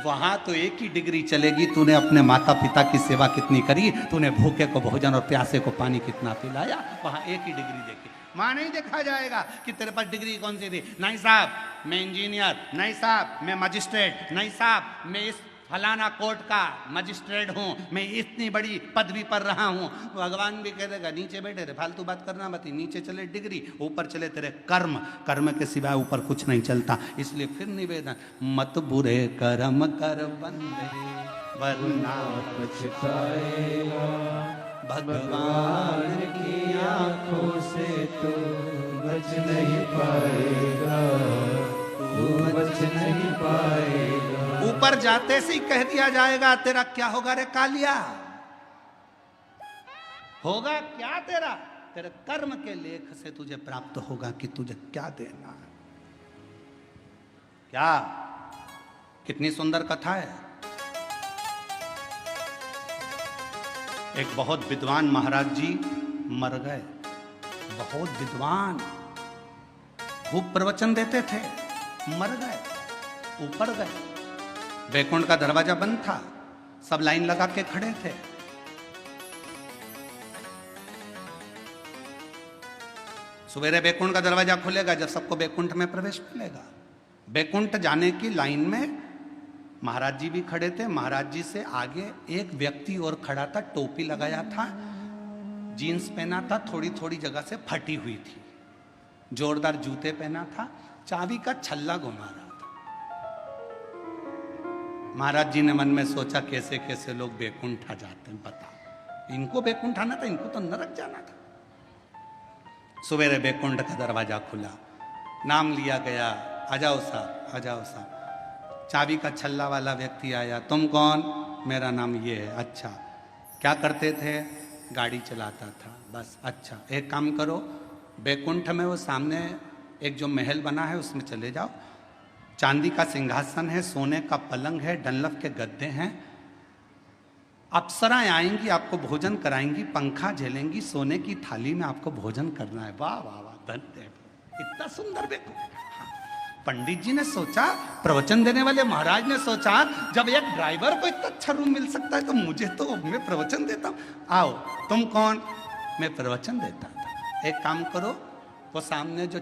वहां तो एक ही डिग्री चलेगी, तूने अपने माता पिता की सेवा कितनी करी, तूने भूखे को भोजन और प्यासे को पानी कितना पिलाया। वहां एक ही डिग्री देखी। वहां नहीं देखा जाएगा कि तेरे पास डिग्री कौन सी थी। नहीं साहब मैं इंजीनियर, नहीं साहब मैं मजिस्ट्रेट, नहीं साहब मैं इस फलाना कोर्ट का मजिस्ट्रेट हूँ, मैं इतनी बड़ी पदवी पर रहा हूँ। भगवान भी कह देगा नीचे बैठे रे, फालतू बात करना मत। नीचे चले डिग्री, ऊपर चले तेरे कर्म, कर्म के सिवाय ऊपर कुछ नहीं चलता। इसलिए फिर निवेदन, मत बुरे कर्म कर बंदे वरना पछताएगा, भगवान की आंखों से तू बच नहीं पाएगा, तू बच नहीं पाएगा। ऊपर जाते से ही कह दिया जाएगा तेरा क्या होगा रे कालिया। होगा क्या तेरा? तेरे कर्म के लेख से तुझे प्राप्त होगा कि तुझे क्या देना है। क्या कितनी सुंदर कथा है। एक बहुत विद्वान महाराज जी मर गए, बहुत विद्वान, खूब प्रवचन देते थे, मर गए, ऊपर गए। वैकुंठ का दरवाजा बंद था, सब लाइन लगा के खड़े थे। सवेरे वैकुंठ का दरवाजा खुलेगा जब सबको वैकुंठ में प्रवेश मिलेगा। वैकुंठ जाने की लाइन में महाराज जी भी खड़े थे। महाराज जी से आगे एक व्यक्ति और खड़ा था, टोपी लगाया था, जीन्स पहना था, थोड़ी थोड़ी जगह से फटी हुई थी, जोरदार जूते पहना था, चाबी का छल्ला घुमा रहा था। महाराज जी ने मन में सोचा कैसे कैसे लोग वैकुंठ आ जाते हैं, बता इनको वैकुंठ आना था, इनको तो नरक जाना था। सवेरे वैकुंठ का दरवाजा खुला, नाम लिया गया, आ जाओ साहब, आ जाओ साहब। चाबी का छल्ला वाला व्यक्ति आया, तुम कौन? मेरा नाम ये है। अच्छा, क्या करते थे? गाड़ी चलाता था, बस। अच्छा, एक काम करो, वैकुंठ में वो सामने एक जो महल बना है उसमें चले जाओ, चांदी का सिंहासन है, सोने का पलंग है, डनलप के गद्दे हैं, अप्सराएं आएंगी, आपको भोजन कराएंगी, पंखा झेलेंगी, सोने की थाली में आपको भोजन करना है। वाह वाह वाह, धन्य, इतना सुंदर वैकुंठ। पंडित जी ने सोचा, प्रवचन देने वाले महाराज ने सोचा, जब एक ड्राइवर को इतना अच्छा रूम मिल सकता है तो मुझे तो, मैं प्रवचन देता हूँ। आओ, तुम कौन? मैं प्रवचन देता था। एक काम करो, वो सामने जो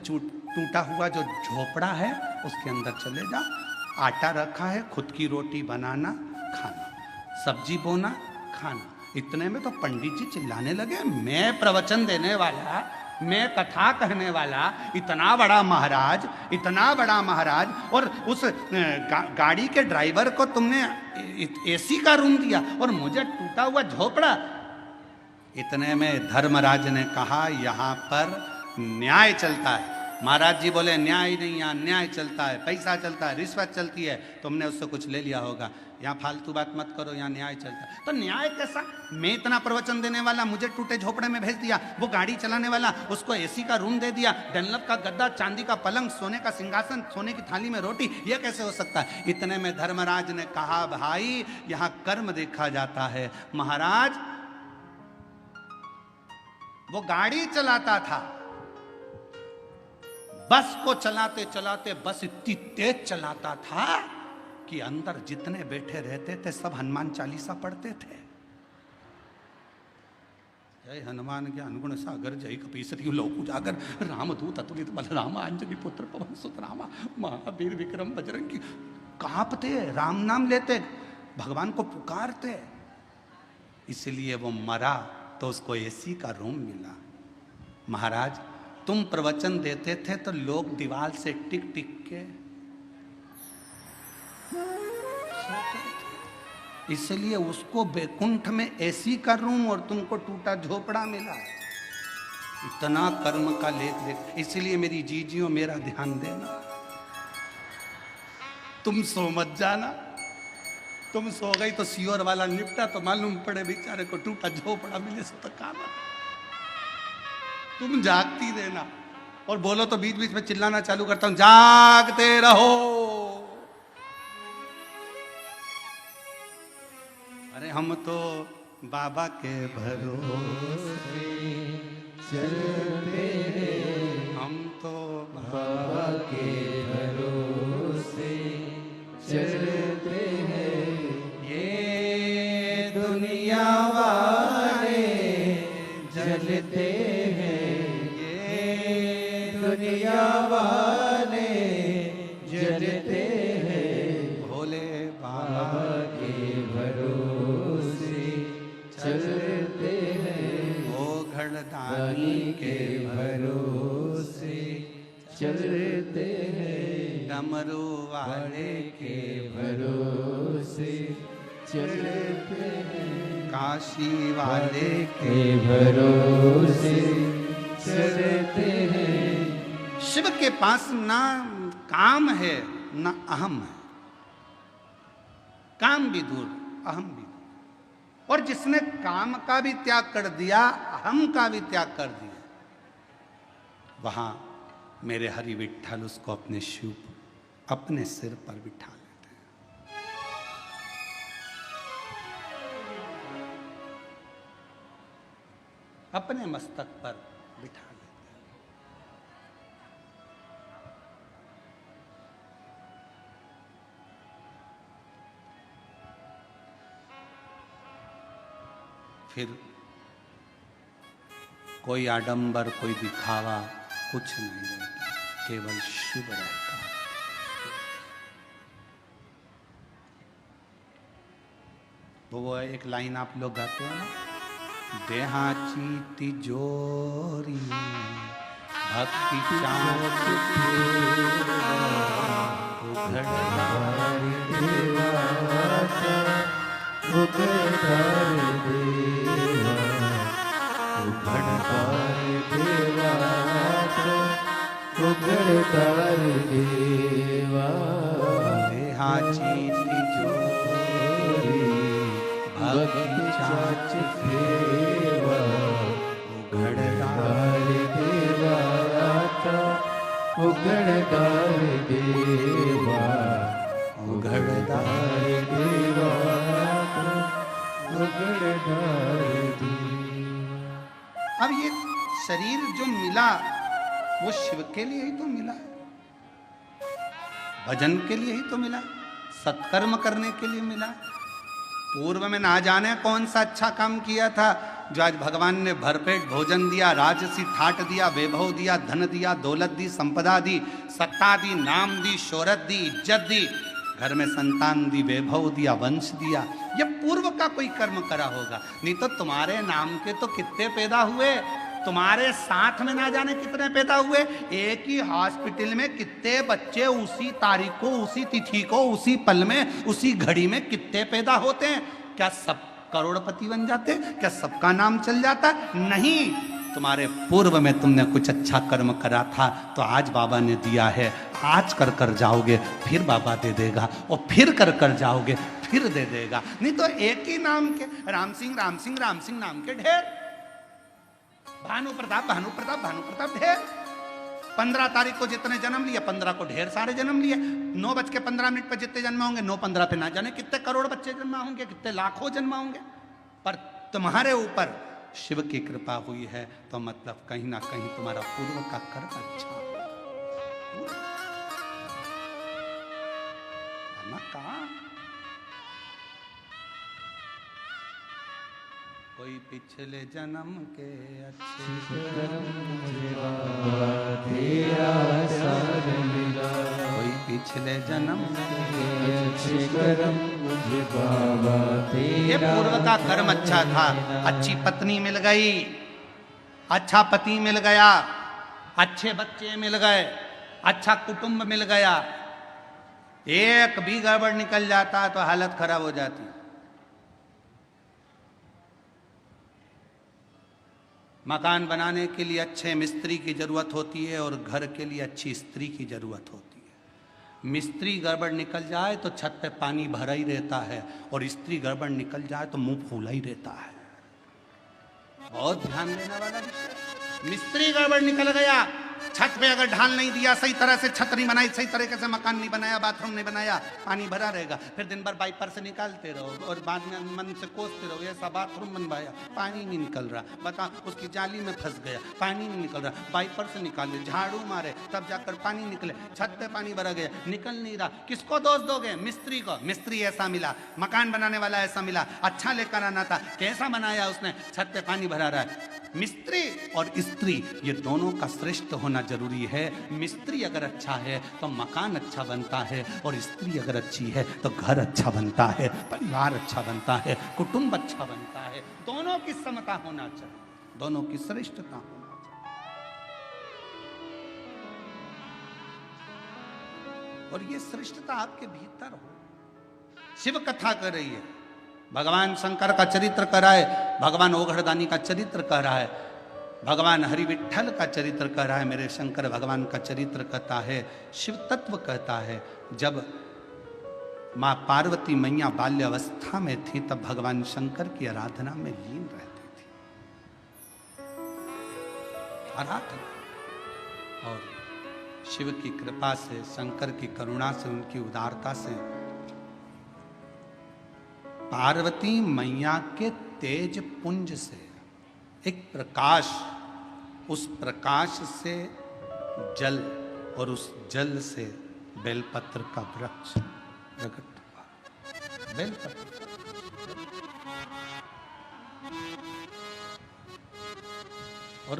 टूटा हुआ जो झोपड़ा है उसके अंदर चले जाओ, आटा रखा है, खुद की रोटी बनाना, खाना, सब्जी बोना, खाना। इतने में तो पंडित जी चिल्लाने लगे, मैं प्रवचन देने वाला, मैं कथा कहने वाला, इतना बड़ा महाराज, इतना बड़ा महाराज, और उस गाड़ी के ड्राइवर को तुमने एसी का रूम दिया और मुझे टूटा हुआ झोपड़ा। इतने में धर्मराज ने कहा, यहाँ पर न्याय चलता है। महाराज जी बोले, न्याय नहीं, यहाँ न्याय चलता है, पैसा चलता है, रिश्वत चलती है, तुमने उससे कुछ ले लिया होगा, यहाँ फालतू बात मत करो, यहाँ न्याय चलता है। तो न्याय कैसा? मैं इतना प्रवचन देने वाला, मुझे टूटे झोपड़े में भेज दिया, वो गाड़ी चलाने वाला, उसको एसी का रूम दे दिया, डनलप का गद्दा, चांदी का पलंग, सोने का सिंहासन, सोने की थाली में रोटी, ये कैसे हो सकता है? इतने में धर्मराज ने कहा, भाई यहाँ कर्म देखा जाता है। महाराज वो गाड़ी चलाता था, बस को चलाते चलाते बस इतनी तेज चलाता था कि अंदर जितने बैठे रहते थे सब हनुमान चालीसा पढ़ते थे। जय हनुमान के अनुगुण सागर, जय कपीसती लोक उजागर, रामदूत अतुलित बल राम, अंजनी पुत्र पवन सुत रामा, महावीर विक्रम बजरंगी। कांपते, राम नाम लेते, भगवान को पुकारते। इसलिए वो मरा तो उसको एसी का रूम मिला। महाराज तुम प्रवचन देते थे तो लोग दीवार से टिक टिक के सोते थे, इसलिए उसको बैकुंठ में एसी का रूम और तुमको टूटा झोपड़ा मिला। इतना कर्म का लेख देख। इसलिए मेरी जीजियों मेरा ध्यान देना, तुम सो मत जाना। तुम सो गई तो सियोर वाला निपटा तो मालूम पड़े बेचारे को टूटा झोपड़ा मिले सो तो काना। तुम जागती रहना और बोलो तो बीच बीच में चिल्लाना चालू करता हूं, जागते रहो। अरे हम तो बाबा के भरोसे चलते हैं, हम तो बाबा के भरोसे चलते हैं। ये दुनिया वाले जलते हैं, ये दुनिया वाले जलते हैं। भोले बाबा के भरोसे चलते हैं, ओ घड़दानी के भरोसे चलते हैं, डमरू वाले के भरोसे चलते हैं, काशी वाले के भरोसे चलते हैं। शिव के पास ना काम है ना अहम है। काम भी दूर, अहम भी दूर। और जिसने काम का भी त्याग कर दिया, अहम का भी त्याग कर दिया, वहां मेरे हरि विठ्ठल उसको अपने शिव अपने सिर पर बिठा लेते हैं। अपने मस्तक पर बिठा लेते हैं। फिर कोई आडंबर, कोई दिखावा कुछ नहीं रहता, केवल शिव रहता है। वो एक लाइन आप लोग गाते हो ना, देहाची तिजोरी भक्ति चाँच देहाची तिजोरी भक्ति चाँच फेवा, उघड़दार देवा उघड़दार देवा, उघड़दार देवा उघड़दार देवा। अब ये शरीर जो मिला वो शिव के लिए ही तो मिला है, भजन के लिए ही तो मिला, सत्कर्म करने के लिए मिला। पूर्व में ना जाने कौन सा अच्छा काम किया था जो आज भगवान ने भरपेट भोजन दिया, राजसी ठाट दिया, वैभव दिया, धन दिया, दौलत दी, संपदा दी, सत्ता दी, नाम दी, शोहरत दी, इज्जत दी, घर में संतान दी, वैभव दिया, वंश दिया। ये पूर्व का कोई कर्म करा होगा, नहीं तो तुम्हारे नाम के तो कितने पैदा हुए, तुम्हारे साथ में ना जाने कितने पैदा हुए। एक ही हॉस्पिटल में कितने बच्चे उसी तारीख को, उसी तिथि को, उसी पल में, उसी घड़ी में कितने पैदा होते हैं। क्या सब करोड़पति बन जाते? क्या सबका नाम चल जाता? नहीं, तुम्हारे पूर्व में तुमने कुछ अच्छा कर्म करा था तो आज बाबा ने दिया है, आज कर कर जाओगे फिर बाबा दे देगा, और फिर कर कर जाओगे फिर दे देगा। नहीं तो एक ही नाम के राम सिंह राम सिंह राम सिंह नाम के ढेर, भानु प्रताप भानु प्रताप भानु प्रताप ढेर। 15 तारीख को जितने जन्म लिए 15 को ढेर सारे जन्म लिए। 9:15 पर जितने जन्म होंगे 9:15 पे ना जाने कितने करोड़ बच्चे जन्मा होंगे, कितने लाखों जन्मा होंगे। पर तुम्हारे ऊपर शिव की कृपा हुई है तो मतलब कहीं ना कहीं तुम्हारा पूर्व का कर्म अच्छा है। कहा कोई पिछले जन्म के अच्छे कर्म मुझे बाबा तेरा साथ मिला, कोई पिछले जन्म के अच्छे कर्म मुझे बाबा तेरा। ये पूर्व का कर्म अच्छा था, अच्छी पत्नी मिल गई, अच्छा पति मिल गया, अच्छे बच्चे मिल गए, अच्छा कुटुंब मिल गया। एक भी गड़बड़ निकल जाता तो हालत खराब हो जाती। मकान बनाने के लिए अच्छे मिस्त्री की जरूरत होती है और घर के लिए अच्छी स्त्री की जरूरत होती है। मिस्त्री गड़बड़ निकल जाए तो छत पे पानी भरा ही रहता है और स्त्री गड़बड़ निकल जाए तो मुंह फूला ही रहता है। बहुत ध्यान देने वाला विषय। मिस्त्री गड़बड़ निकल गया, छत पे अगर ढाल नहीं दिया, सही तरह से छत नहीं बनाई, सही तरीके से मकान नहीं बनाया, बाथरूम नहीं बनाया, पानी भरा रहेगा। फिर दिन भर वाइपर से निकालते रहो और बाद में मन से कोसते रहो, ऐसा बाथरूम बनवाया, पानी नहीं निकल रहा, बता उसकी जाली में फंस गया, पानी नहीं निकल रहा, वाइपर से निकाले, झाड़ू मारे, तब जाकर पानी निकले, छत पे पानी भरा गया, निकल नहीं रहा। किसको दोष दोगे? मिस्त्री को। मिस्त्री ऐसा मिला, मकान बनाने वाला ऐसा मिला, अच्छा लेकर आना था, कैसा बनाया उसने, छत पे पानी भरा रहा है। मिस्त्री और स्त्री ये दोनों का श्रेष्ठ होना जरूरी है। मिस्त्री अगर अच्छा है तो मकान अच्छा बनता है और स्त्री अगर अच्छी है तो घर अच्छा बनता है, परिवार अच्छा बनता है, कुटुंब अच्छा बनता है। दोनों की समता होना चाहिए, दोनों की श्रेष्ठता होना चाहिए और ये श्रेष्ठता आपके भीतर हो। शिव कथा कर रही है, भगवान शंकर का चरित्र कर रहा है, भगवान ओघड़दानी का चरित्र कर रहा है, भगवान हरि विठ्ठल का चरित्र कर रहा है, मेरे शंकर भगवान का चरित्र कहता है, शिव तत्व कहता है। जब माँ पार्वती मैया बाल्य अवस्था में थी तब भगवान शंकर की आराधना में लीन रहती थी। आराधना और शिव की कृपा से, शंकर की करुणा से, उनकी उदारता से पार्वती मैया के तेज पुंज से एक प्रकाश, उस प्रकाश से जल और उस जल से बेलपत्र का वृक्ष प्रकट हुआ। बेलपत्र और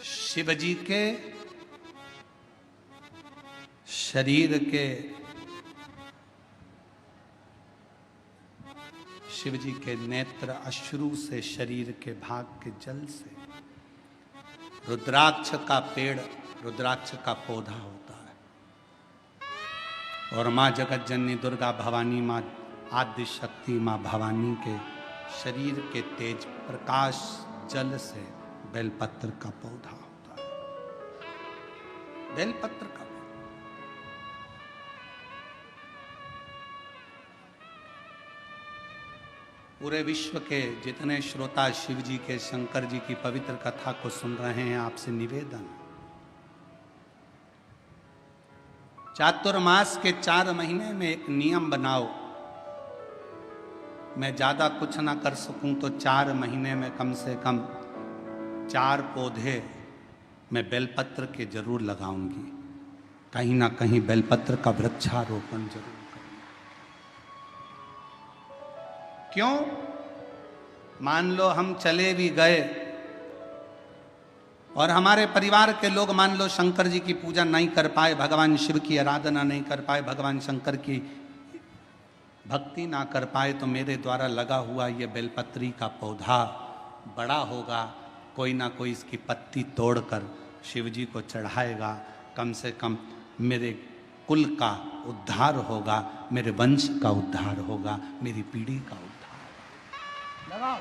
शिवजी के शरीर के, शिव जी के नेत्र अश्रु से, शरीर के भाग के जल से रुद्राक्ष का पेड़, रुद्राक्ष का पौधा होता है और माँ जगत जननी दुर्गा भवानी, माँ आदि शक्ति, माँ भवानी के शरीर के तेज प्रकाश जल से बेलपत्र का पौधा होता है। बेलपत्र का पूरे विश्व के जितने श्रोता शिव जी के, शंकर जी की पवित्र कथा को सुन रहे हैं, आपसे निवेदन, चातुर्मास के 4 महीने में एक नियम बनाओ। मैं ज्यादा कुछ ना कर सकूं तो 4 महीने में कम से कम 4 पौधे मैं बेलपत्र के जरूर लगाऊंगी, कहीं ना कहीं बेलपत्र का वृक्षारोपण जरूर। क्यों? मान लो हम चले भी गए और हमारे परिवार के लोग मान लो शंकर जी की पूजा नहीं कर पाए, भगवान शिव की आराधना नहीं कर पाए, भगवान शंकर की भक्ति ना कर पाए, तो मेरे द्वारा लगा हुआ ये बेलपत्री का पौधा बड़ा होगा, कोई ना कोई इसकी पत्ती तोड़कर शिव जी को चढ़ाएगा, कम से कम मेरे कुल का उद्धार होगा, मेरे वंश का उद्धार होगा, मेरी पीढ़ी का उद्धार। लगाओ।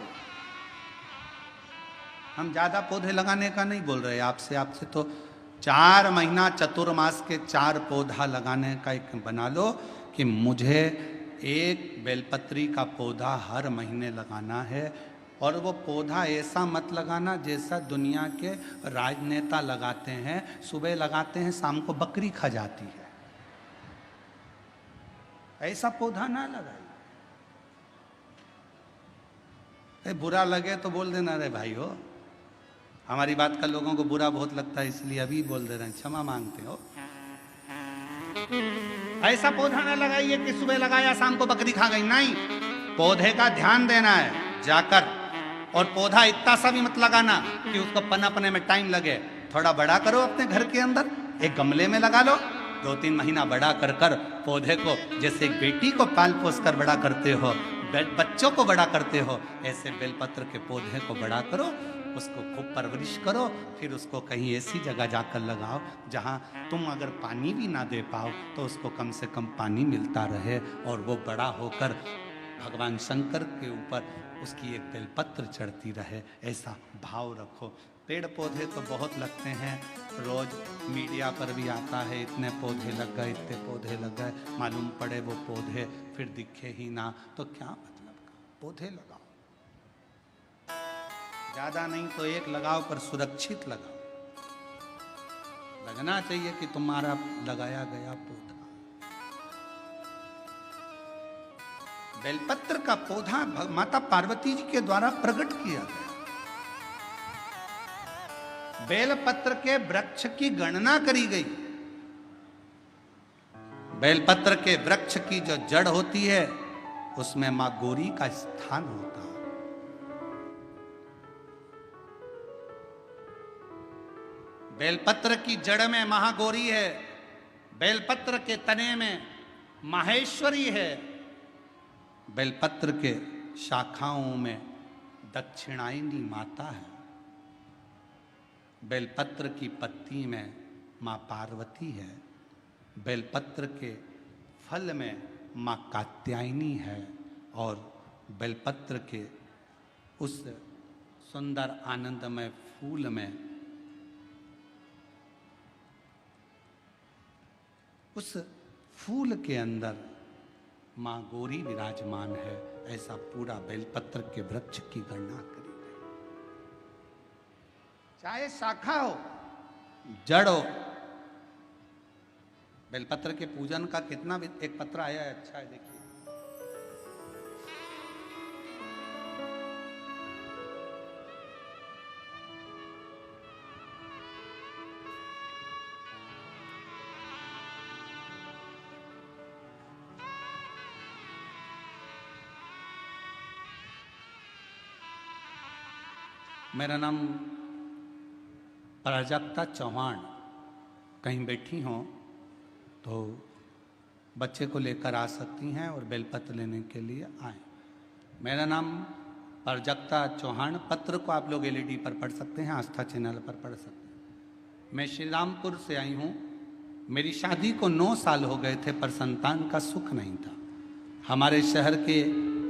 हम ज्यादा पौधे लगाने का नहीं बोल रहे आपसे, आपसे तो 4 महीना चतुर्मास के 4 पौधा लगाने का एक बना लो कि मुझे एक बेलपत्री का पौधा हर महीने लगाना है। और वो पौधा ऐसा मत लगाना जैसा दुनिया के राजनेता लगाते हैं, सुबह लगाते हैं शाम को बकरी खा जाती है, ऐसा पौधा ना लगाइए। बुरा लगे तो बोल देना, रे भाई हो, हमारी बात का लोगों को बुरा बहुत लगता है इसलिए अभी बोल दे रहे हैं, क्षमा मांगते हो। ऐसा पौधा ना लगाइए कि सुबह लगाया शाम को बकरी खा गई, नहीं। पौधे का ध्यान देना है जाकर, और पौधा इतना सा भी मत लगाना कि उसको पनपने में टाइम लगे। थोड़ा बड़ा करो अपने घर के अंदर, एक गमले में लगा लो, 2-3 महीना बड़ा कर कर पौधे को, जैसे एक बेटी को पाल पोस कर बड़ा करते हो, बच्चों को बड़ा करते हो, ऐसे बेलपत्र के पौधे को बड़ा करो, उसको खूब परवरिश करो, फिर उसको कहीं ऐसी जगह जाकर लगाओ जहाँ तुम अगर पानी भी ना दे पाओ तो उसको कम से कम पानी मिलता रहे, और वो बड़ा होकर भगवान शंकर के ऊपर उसकी एक बेलपत्र चढ़ती रहे, ऐसा भाव रखो। पेड़ पौधे तो बहुत लगते हैं, रोज मीडिया पर भी आता है, इतने पौधे लग गए, इतने पौधे लग गए, मालूम पड़े वो पौधे फिर दिखे ही ना, तो क्या मतलब का। पौधे लगाओ, ज्यादा नहीं तो एक लगाओ, पर सुरक्षित लगाओ। लगना चाहिए कि तुम्हारा लगाया गया पौधा। बेलपत्र का पौधा माता पार्वती जी के द्वारा प्रकट किया गया। बेलपत्र के वृक्ष की गणना करी गई। बेलपत्र के वृक्ष की जो जड़ होती है उसमें मां गौरी का स्थान होता है। बेलपत्र की जड़ में महागौरी है, बेलपत्र के तने में माहेश्वरी है, बेलपत्र के शाखाओं में दक्षिणायनी माता है, बेलपत्र की पत्ती में मां पार्वती है, बेलपत्र के फल में मां कात्यायनी है, और बेलपत्र के उस सुंदर आनंदमय फूल में उस फूल के अंदर मां गौरी विराजमान है। ऐसा पूरा बेलपत्र के वृक्ष की गणना करी गई। चाहे शाखा हो, जड़ हो, बेलपत्र के पूजन का कितना भी एक पत्र आया है, अच्छा है, देखिए। मेरा नाम प्राजक्ता चौहान। कहीं बैठी हों तो बच्चे को लेकर आ सकती हैं और बेलपत्र लेने के लिए आएँ। मेरा नाम प्राजक्ता चौहान। पत्र को आप लोग एलईडी पर पढ़ सकते हैं, आस्था चैनल पर पढ़ सकते हैं। मैं श्री रामपुर से आई हूँ। मेरी शादी को 9 साल हो गए थे, पर संतान का सुख नहीं था। हमारे शहर के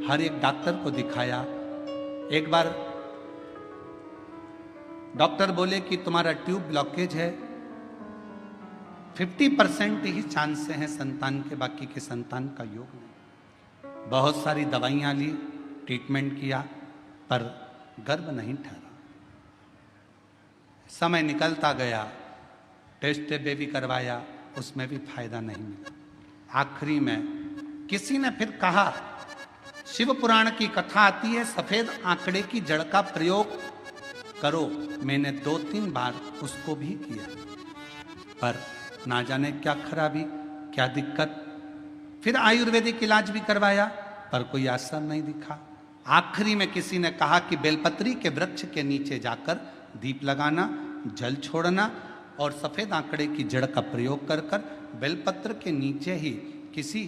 हर एक डॉक्टर को दिखाया। एक बार डॉक्टर बोले कि तुम्हारा ट्यूब ब्लॉकेज है, 50% ही चांस हैं संतान के, बाकी के संतान का योग नहीं। बहुत सारी दवाइयां ली, ट्रीटमेंट किया, पर गर्भ नहीं ठहरा। समय निकलता गया, टेस्ट बेबी करवाया, उसमें भी फायदा नहीं मिला। आखिरी में किसी ने फिर कहा, शिव पुराण की कथा आती है, सफेद आंकड़े की जड़ का प्रयोग करो। मैंने 2-3 बार उसको भी किया, पर ना जाने क्या खराबी, क्या दिक्कत। फिर आयुर्वेदिक इलाज भी करवाया, पर कोई असर नहीं दिखा। आखिरी में किसी ने कहा कि बेलपत्री के वृक्ष के नीचे जाकर दीप लगाना, जल छोड़ना और सफेद आंकड़े की जड़ का प्रयोग कर कर बेलपत्र के नीचे ही किसी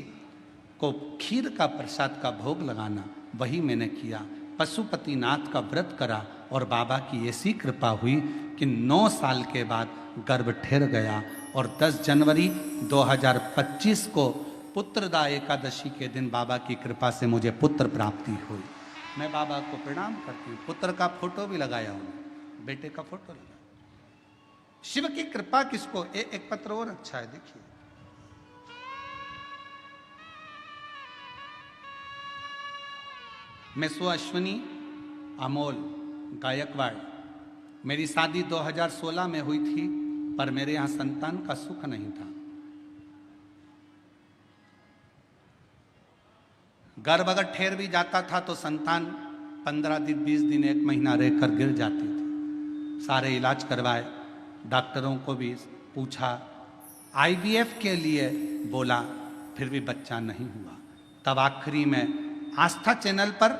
को खीर का प्रसाद का भोग लगाना। वही मैंने किया। पशुपतिनाथ का व्रत करा और बाबा की ऐसी कृपा हुई कि 9 साल के बाद गर्भ ठहर गया। और 10 जनवरी 2025 को पुत्रदा एकादशी के दिन बाबा की कृपा से मुझे पुत्र प्राप्ति हुई। मैं बाबा को प्रणाम करती हूँ। पुत्र का फोटो भी लगाया हूँ, बेटे का फोटो लगाया। शिव की कृपा किसको। एक पत्र और अच्छा है, देखिए। मैं अश्विनी अमोल गायकवाड़। मेरी शादी 2016 में हुई थी, पर मेरे यहाँ संतान का सुख नहीं था। गर्भ अगर ठेर भी जाता था तो संतान 15 दिन 20 दिन 1 महीना रहकर गिर जाती थी। सारे इलाज करवाए, डॉक्टरों को भी पूछा, IVF के लिए बोला, फिर भी बच्चा नहीं हुआ। तब आखिरी में आस्था चैनल पर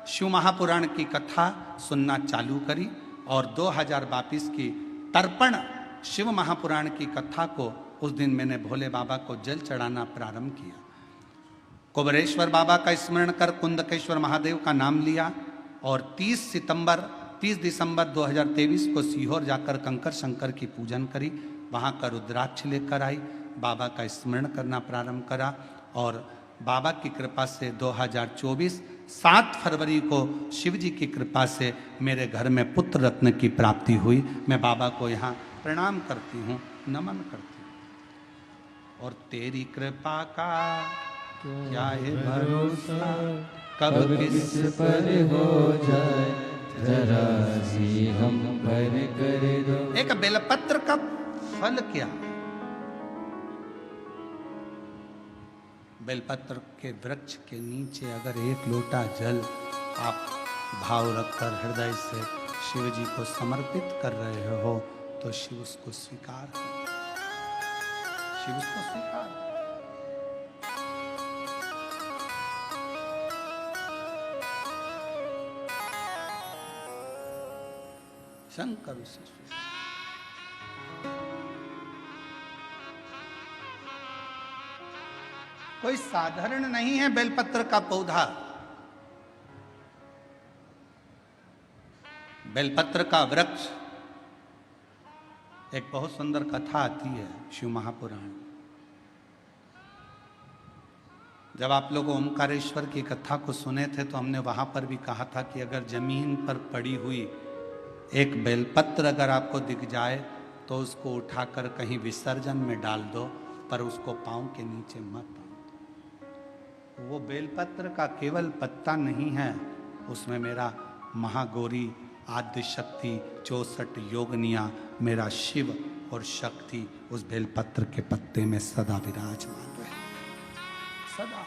शिव महापुराण की कथा सुनना चालू करी और 2022 की तर्पण शिव महापुराण की कथा को उस दिन मैंने भोले बाबा को जल चढ़ाना प्रारंभ किया। कुबेरेश्वर बाबा का स्मरण कर कुंदकेश्वर महादेव का नाम लिया और 30 दिसंबर 2023 को सीहोर जाकर कंकर शंकर की पूजन करी। वहाँ का रुद्राक्ष लेकर आई, बाबा का स्मरण करना प्रारंभ करा और बाबा की कृपा से 2024 7 फरवरी को शिव जी की कृपा से मेरे घर में पुत्र रत्न की प्राप्ति हुई। मैं बाबा को यहाँ प्रणाम करती हूँ, नमन करती हूँ। और तेरी कृपा का क्या है भरोसा, कब किस पर हो जाए, जरा सी हम पर कर दो। एक बेलपत्र का फल क्या? बेलपत्र के वृक्ष के नीचे अगर 1 लोटा जल आप भाव रखकर हृदय से शिव जी को समर्पित कर रहे हो तो शिव उसको स्वीकार कर, शिव उसको स्वीकार कर। शंकर उसे कोई साधारण नहीं है बेलपत्र का पौधा। बेलपत्र का वृक्ष, एक बहुत सुंदर कथा आती है शिव महापुराण। जब आप लोग ओमकारेश्वर की कथा को सुने थे तो हमने वहां पर भी कहा था कि अगर जमीन पर पड़ी हुई एक बेलपत्र अगर आपको दिख जाए तो उसको उठाकर कहीं विसर्जन में डाल दो, पर उसको पांव के नीचे मत बांधो। वो बेलपत्र का केवल पत्ता नहीं है, उसमें मेरा महागौरी आद्य शक्ति 64 योगनिया मेरा शिव और शक्ति उस बेलपत्र के पत्ते में सदा विराजमान रहे, सदा।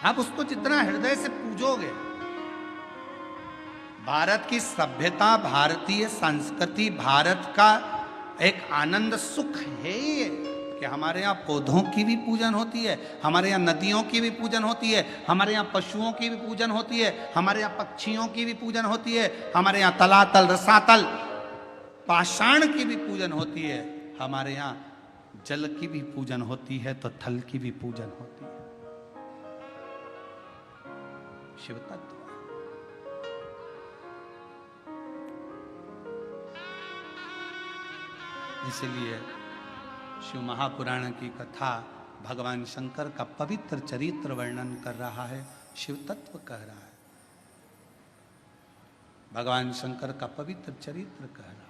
आप उसको जितना हृदय से पूजोगे, भारत की सभ्यता, भारतीय संस्कृति, भारत का एक आनंद सुख है ये कि हमारे यहाँ पौधों की भी पूजन होती है, हमारे यहाँ नदियों की भी पूजन होती है, हमारे यहाँ पशुओं की भी पूजन होती है, हमारे यहाँ पक्षियों की भी पूजन होती है, हमारे यहाँ तलातल, रसातल, पाषाण की भी पूजन होती है, हमारे यहाँ जल की भी पूजन होती है तो थल की भी पूजन होती है। शिव तत्व इसलिए शिव महापुराण की कथा भगवान शंकर का पवित्र चरित्र वर्णन कर रहा है, शिव तत्व कह रहा है, भगवान शंकर का पवित्र चरित्र कह रहा है।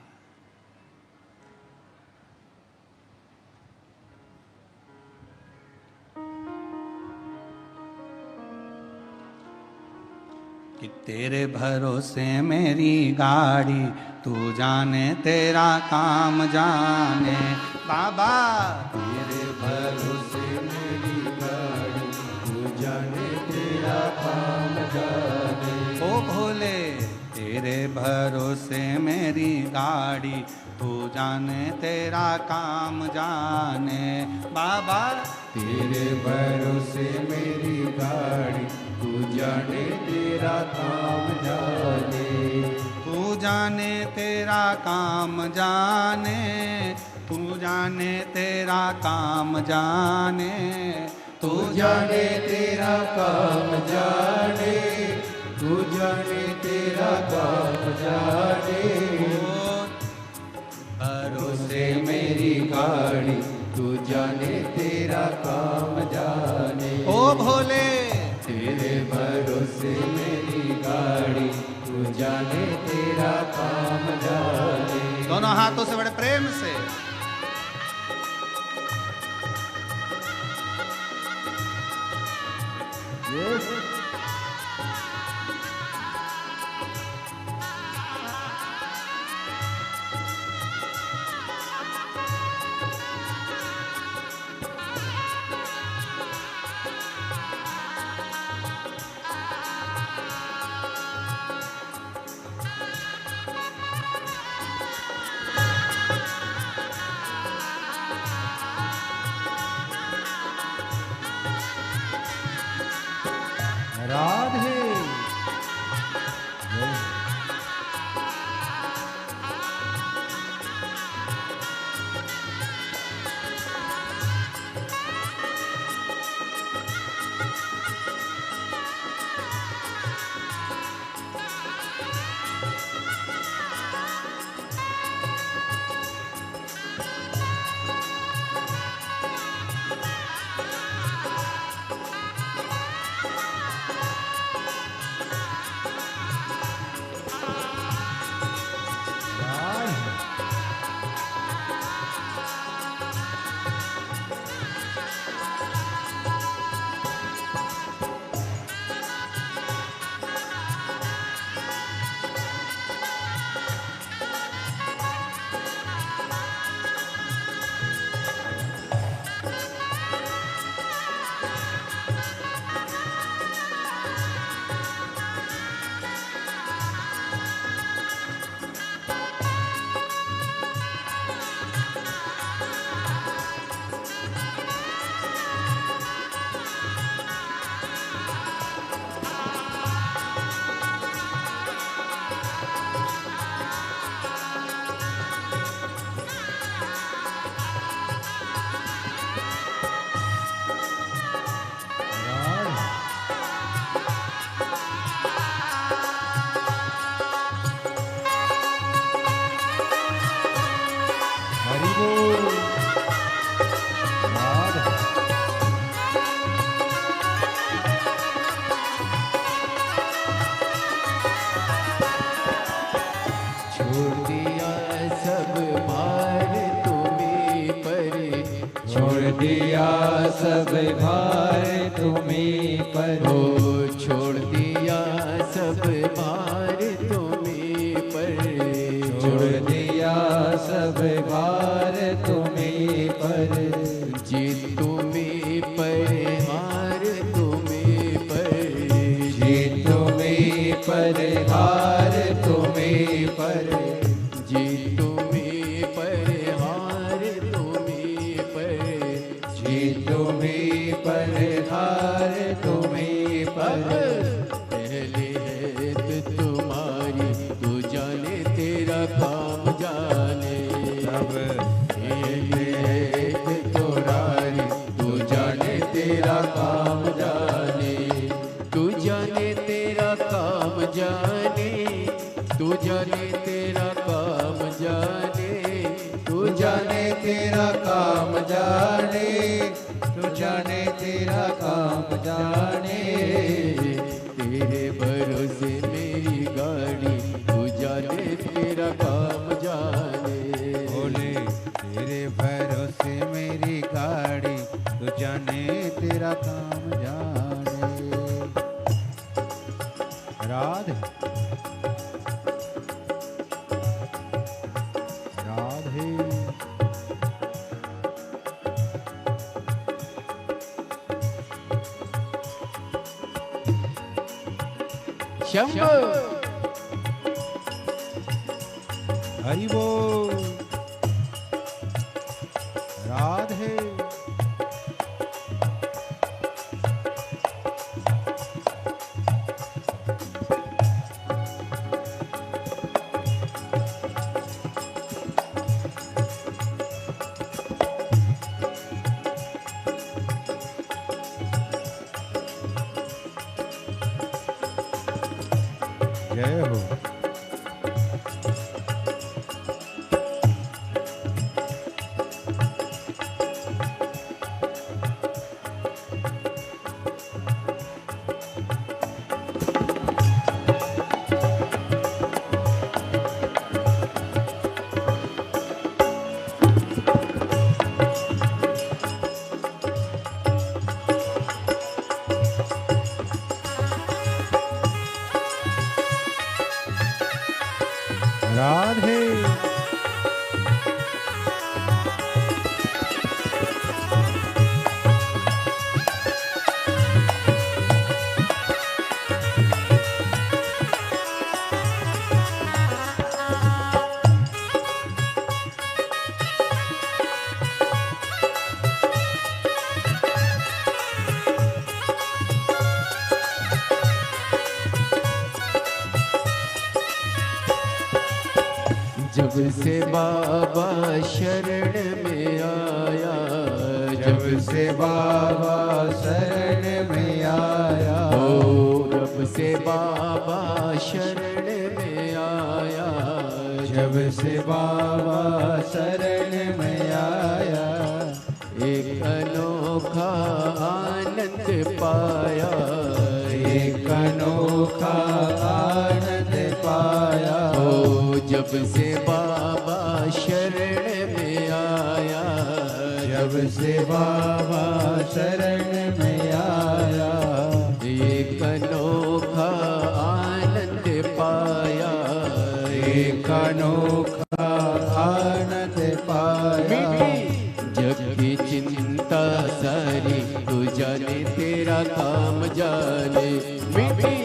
कि तेरे भरोसे मेरी गाड़ी, तू जाने तेरा काम जाने बाबा। तेरे भरोसे मेरी गाड़ी, तू जाने तेरा काम जाने। ओ भोले तेरे भरोसे मेरी गाड़ी, तू जाने तेरा काम जाने बाबा। तेरे भरोसे मेरी गाड़ी, तू जाने तेरा काम जाने। तू जाने तेरा काम जाने, तू जाने तेरा काम जाने, तू जाने तेरा काम जाने, तू जाने तेरा काम जाने। भरोसे मेरी गाड़ी, तू जाने तेरा काम जाने। ओ भोले तेरे भरोसे मेरी गाड़ी, तू जाने तेरा काम जाने। दोनों हाथों से बड़े प्रेम से दिया सब भार तुम्हीं पर, हो छोड़ दिया सब भार तुम्हीं पर, छोड़ दिया सब भार तुम्हीं पर, जीत तुम्हीं पर हार तुम्हीं पर, जीत तुम्हीं पर हार तुम्हीं पर, जीत तुम्हीं पर हार तुम्हीं पर, जीत तुम्हीं पर हार तुम्हीं पर। पहले है तुम्हारी तू जाने तेरा काम जाने, सब पहले है तुम्हारी तू जाने तेरा काम जाने, तू जाने तेरा काम जाने, तू जाने तेरा काम जाने, तू जाने तेरा काम जाने, तू जाने तेरा काम जाने। तेरे भरोसे मेरी गाड़ी तू जाने तेरा काम जाने, बोले तेरे भरोसे मेरी गाड़ी, तू जाने तेरा काम जाने। राधे राधे शंभो हरि बोल। राधे जय हो। राधे जब से बाबा शरण में आया, जब से बाबा शरण में आया, ओ रब से बाबा शरण में आया, जब से बाबा शरण में आया, एक अनोखा आनंद पाया, एक अनोखा आनंद पाया। ओ जब से बाबा शरण में आया, जब से बाबा शरण में आया, एक अनोखा आनंद पाया, एक अनोखा आनंद पाया। जग की चिंता सारी तू जाने तेरा काम जाने, मिट्टी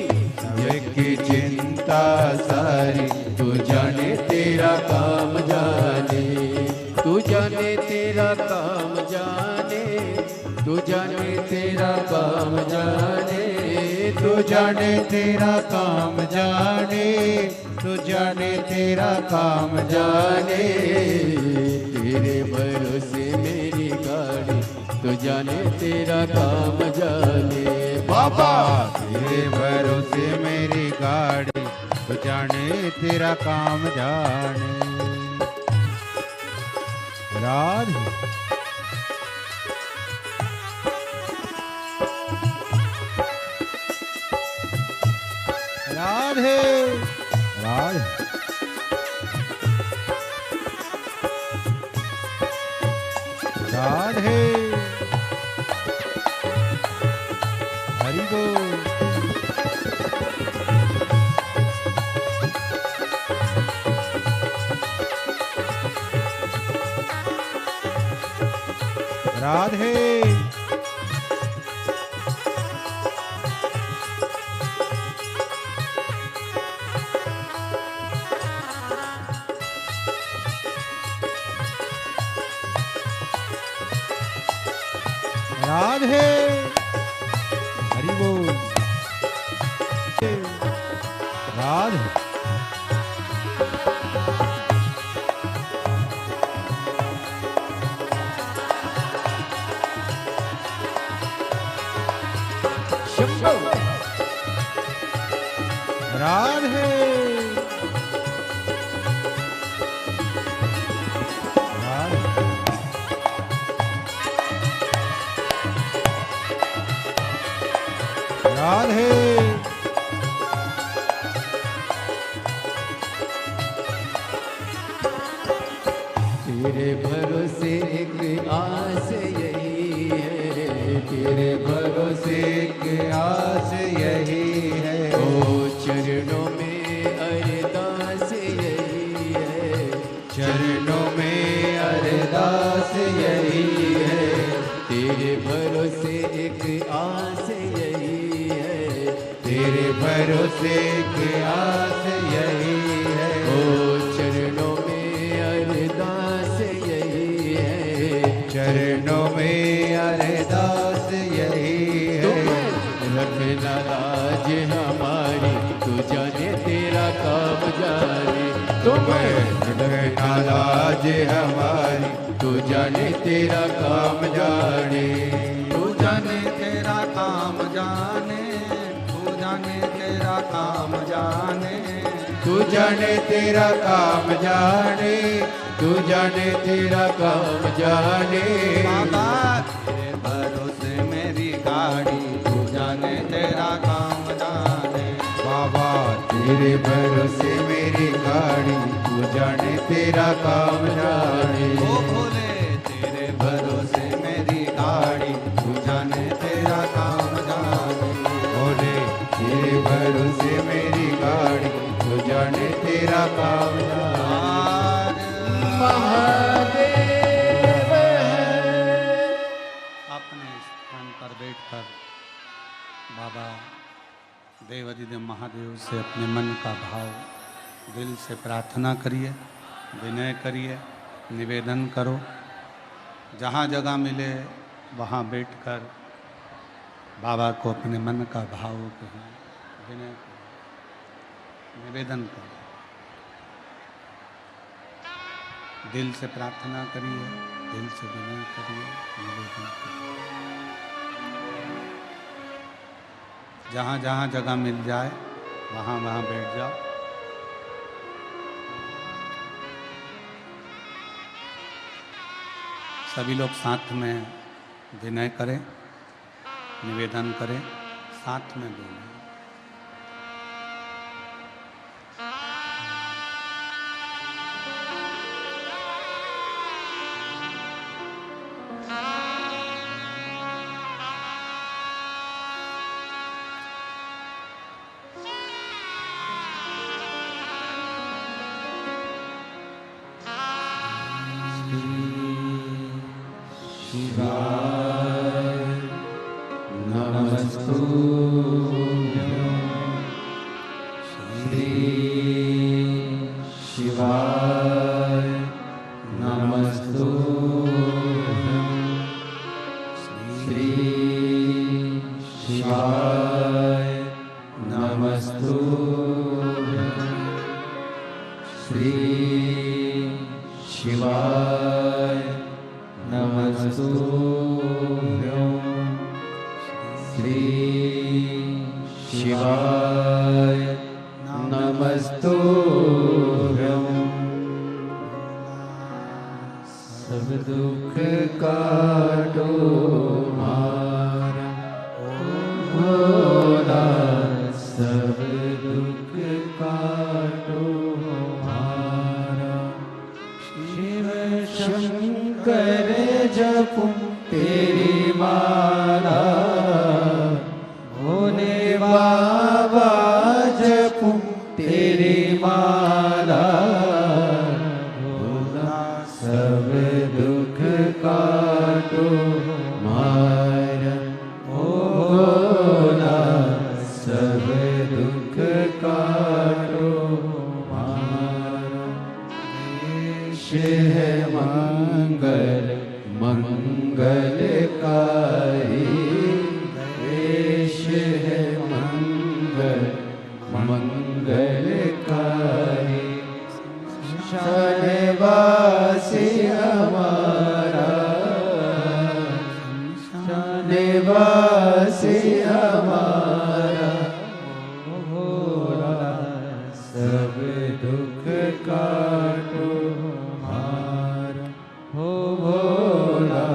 जग की चिंता सारी तू जाने तेरा काम जाने, तू जाने तेरा काम जाने, तू जाने तेरा काम जाने, तू जाने तेरा काम जाने, तू जाने तेरा काम जाने। तेरे भरोसे मेरी गाड़ी तू जाने तेरा काम जाने, बाबा तेरे भरोसे मेरी गाड़ी, तू जाने तेरा काम जाने। राधे राधे राधे राधे बोल। राधे राधे हरि बोल। राधे शंभो राधे राधे तेरे भरोसे एक आस यही है, तेरे भरोसे एक आस यही है। ओ चरणों में अरदास यही है, चरणों में अरदास यही है। तेरे भरोसे एक आस यही है, तेरे भरोसे एक आस यही है। ओ चरणों में अरदास यही है, चरणों में अरदास यही है। रखना लाज हमारी, तू जाने तेरा काम जाने। रखना लाज हमारी, तू जाने तेरा काम जाने। तू जाने तेरा काम जाने, तू जाने तेरा काम जाने, तू जाने तेरा काम जाने, तू जाने तेरा काम जाने। बाबा तेरे भरोसे मेरी गाड़ी, तू जाने तेरा काम जाने। बाबा तेरे भरोसे मेरी गाड़ी, तू जाने तेरा काम जाने। ओ भोले तेरे भरोसे मेरी गाड़ी, तू जाने तेरा काम जाने। भोले तेरे भरोसे मेरी गाड़ी, तू जाने तेरा काम जाने। महादेव अपने स्थान पर बैठकर बाबा देवाधिदेव महादेव से अपने मन का भाव दिल से प्रार्थना करिए, विनय करिए, निवेदन करो। जहाँ जगह मिले वहाँ बैठकर बाबा को अपने मन का भाव कहें, विनय करो, निवेदन करो। दिल से प्रार्थना करिए, दिल से विनय करिए, निवेदन करिए। जहाँ जहाँ जगह मिल जाए वहाँ वहाँ बैठ जाओ। सभी लोग साथ में विनय करें, निवेदन करें, साथ में बोलें। हमारा भोला सब दुख काटो हमारा हो भोला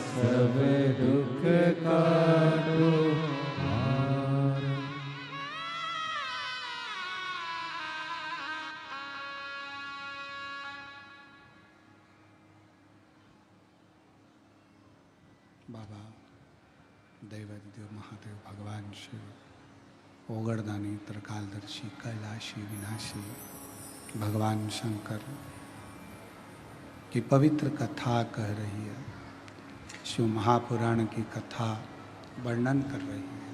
सब दुख काटो हमारा। बाबा दैवदेव महादेव भगवान शिव ओगरदानी त्रिकालदर्शी कैलाशी विनाशी भगवान शंकर की पवित्र कथा कह रही है, शिव महापुराण की कथा वर्णन कर रही है।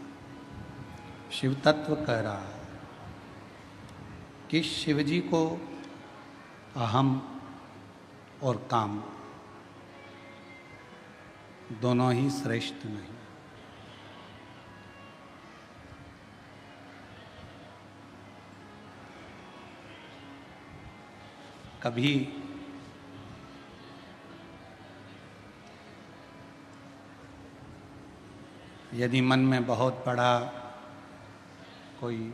शिव तत्व कह रहा है कि शिव जी को अहम और काम दोनों ही श्रेष्ठ नहीं। कभी यदि मन में बहुत बड़ा कोई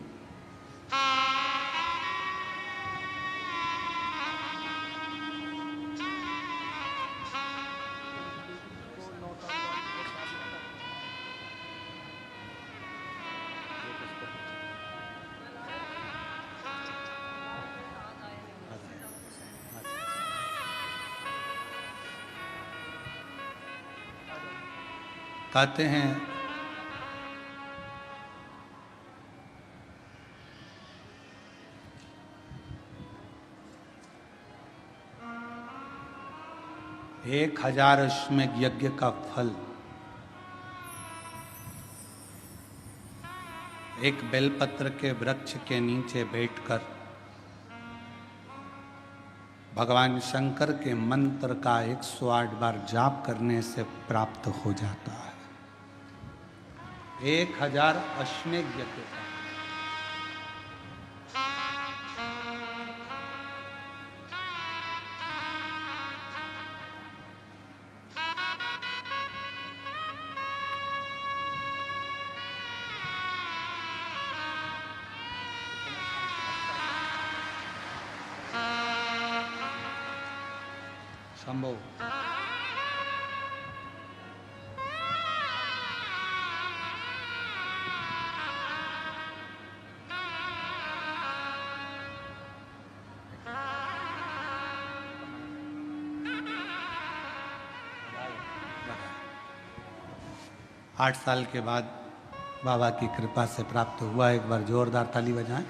कहते हैं एक 1000 अश्वमेध यज्ञ का फल एक बेलपत्र के वृक्ष के नीचे बैठकर भगवान शंकर के मंत्र का 108 बार जाप करने से प्राप्त हो जाता है। 1000 अश्वमेध यज्ञ का संभव। आठ साल के बाद बाबा की कृपा से प्राप्त हुआ। एक बार जोरदार ताली बजाएं।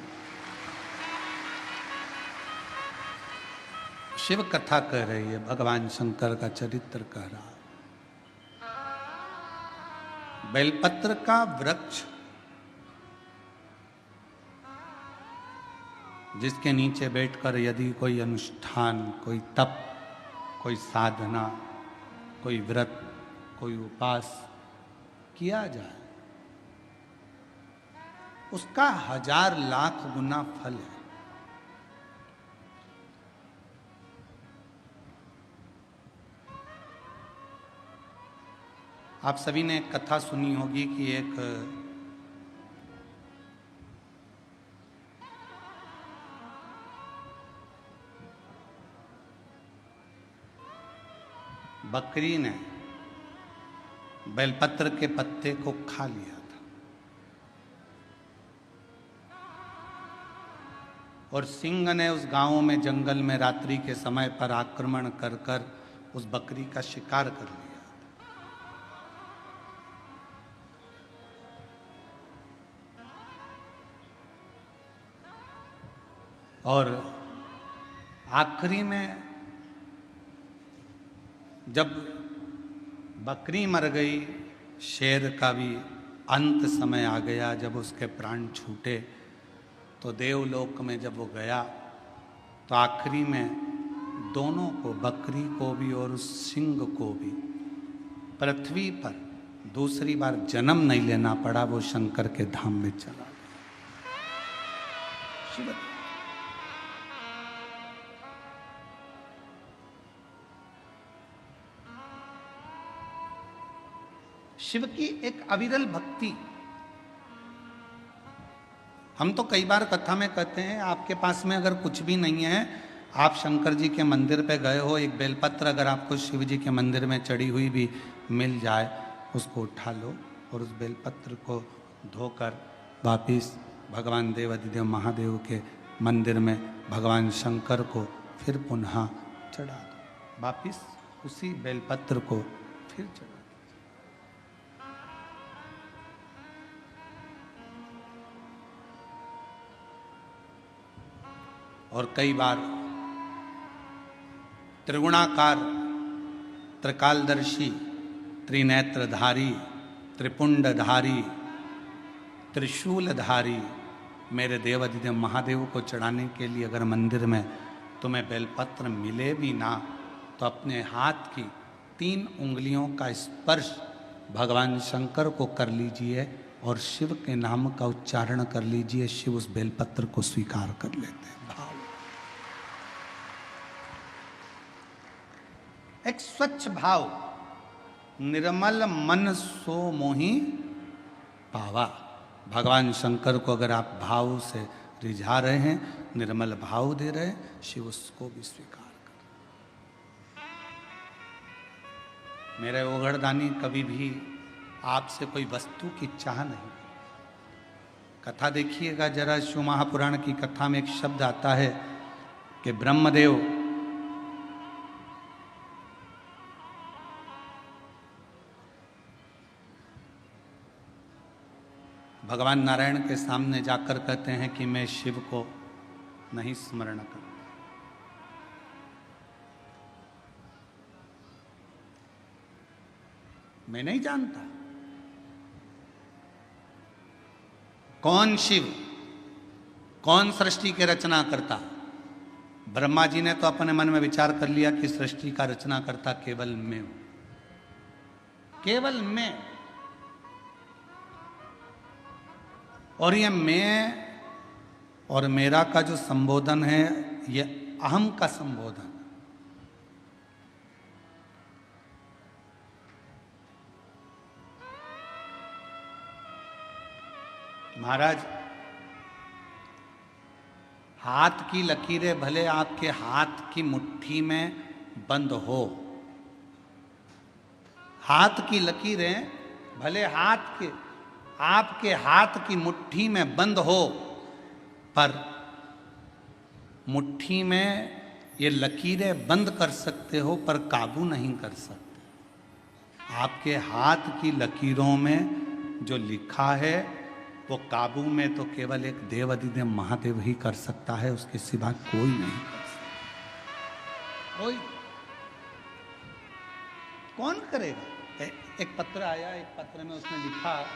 शिव कथा कह रही है, भगवान शंकर का चरित्र कह रहा है। बेलपत्र का वृक्ष जिसके नीचे बैठकर यदि कोई अनुष्ठान, कोई तप, कोई साधना, कोई व्रत, कोई उपास किया जाए, उसका 1000 लाख गुना फल है। आप सभी ने एक कथा सुनी होगी कि एक बकरी ने बेलपत्र के पत्ते को खा लिया था और सिंह ने उस गांव में जंगल में रात्रि के समय पर आक्रमण कर कर उस बकरी का शिकार कर लिया। और आखिरी में जब बकरी मर गई, शेर का भी अंत समय आ गया। जब उसके प्राण छूटे तो देवलोक में जब वो गया तो आखिरी में दोनों को, बकरी को भी और उस सिंह को भी, पृथ्वी पर दूसरी बार जन्म नहीं लेना पड़ा। वो शंकर के धाम में चला गया। शिव की एक अविरल भक्ति हम तो कई बार कथा में कहते हैं, आपके पास में अगर कुछ भी नहीं है, आप शंकर जी के मंदिर पे गए हो, एक बेलपत्र अगर आपको शिव जी के मंदिर में चढ़ी हुई भी मिल जाए, उसको उठा लो और उस बेलपत्र को धोकर वापिस भगवान देवाधिदेव महादेव के मंदिर में भगवान शंकर को फिर पुनः चढ़ा दो। वापिस उसी बेलपत्र को फिर चढ़ा दो। और कई बार त्रिगुणाकार, त्रिकालदर्शी, त्रिनेत्रधारी, त्रिपुंडधारी, त्रिशूलधारी मेरे देवाधिदेव महादेव को चढ़ाने के लिए अगर मंदिर में तुम्हें बेलपत्र मिले भी ना, तो अपने हाथ की 3 उंगलियों का स्पर्श भगवान शंकर को कर लीजिए और शिव के नाम का उच्चारण कर लीजिए। शिव उस बेलपत्र को स्वीकार कर लेते हैं। भाव, एक स्वच्छ भाव, निर्मल मन सो मोहि पावा। भगवान शंकर को अगर आप भाव से रिझा रहे हैं, निर्मल भाव दे रहे हैं, शिव उसको भी स्वीकार कर। मेरे ओघड़दानी कभी भी आपसे कोई वस्तु की चाह नहीं। कथा देखिएगा जरा, शिव महापुराण की कथा में एक शब्द आता है कि ब्रह्मदेव भगवान नारायण के सामने जाकर कहते हैं कि मैं शिव को नहीं स्मरण करता। मैं नहीं जानता कौन शिव, कौन सृष्टि के रचना करता। ब्रह्मा जी ने तो अपने मन में विचार कर लिया कि सृष्टि का रचना करता केवल मैं हूं, केवल मैं। और ये मैं और मेरा का जो संबोधन है, ये अहम का संबोधन। महाराज, हाथ की लकीरें भले आपके हाथ की मुट्ठी में बंद हो, हाथ की लकीरें भले आपके हाथ की मुट्ठी में बंद हो, पर मुट्ठी में ये लकीरें बंद कर सकते हो पर काबू नहीं कर सकते। आपके हाथ की लकीरों में जो लिखा है वो काबू में तो केवल एक देवाधिदेव महादेव ही कर सकता है, उसके सिवा कोई नहीं कर सकता। कोई कौन करेगा? एक पत्र आया, एक पत्र में उसने लिखा,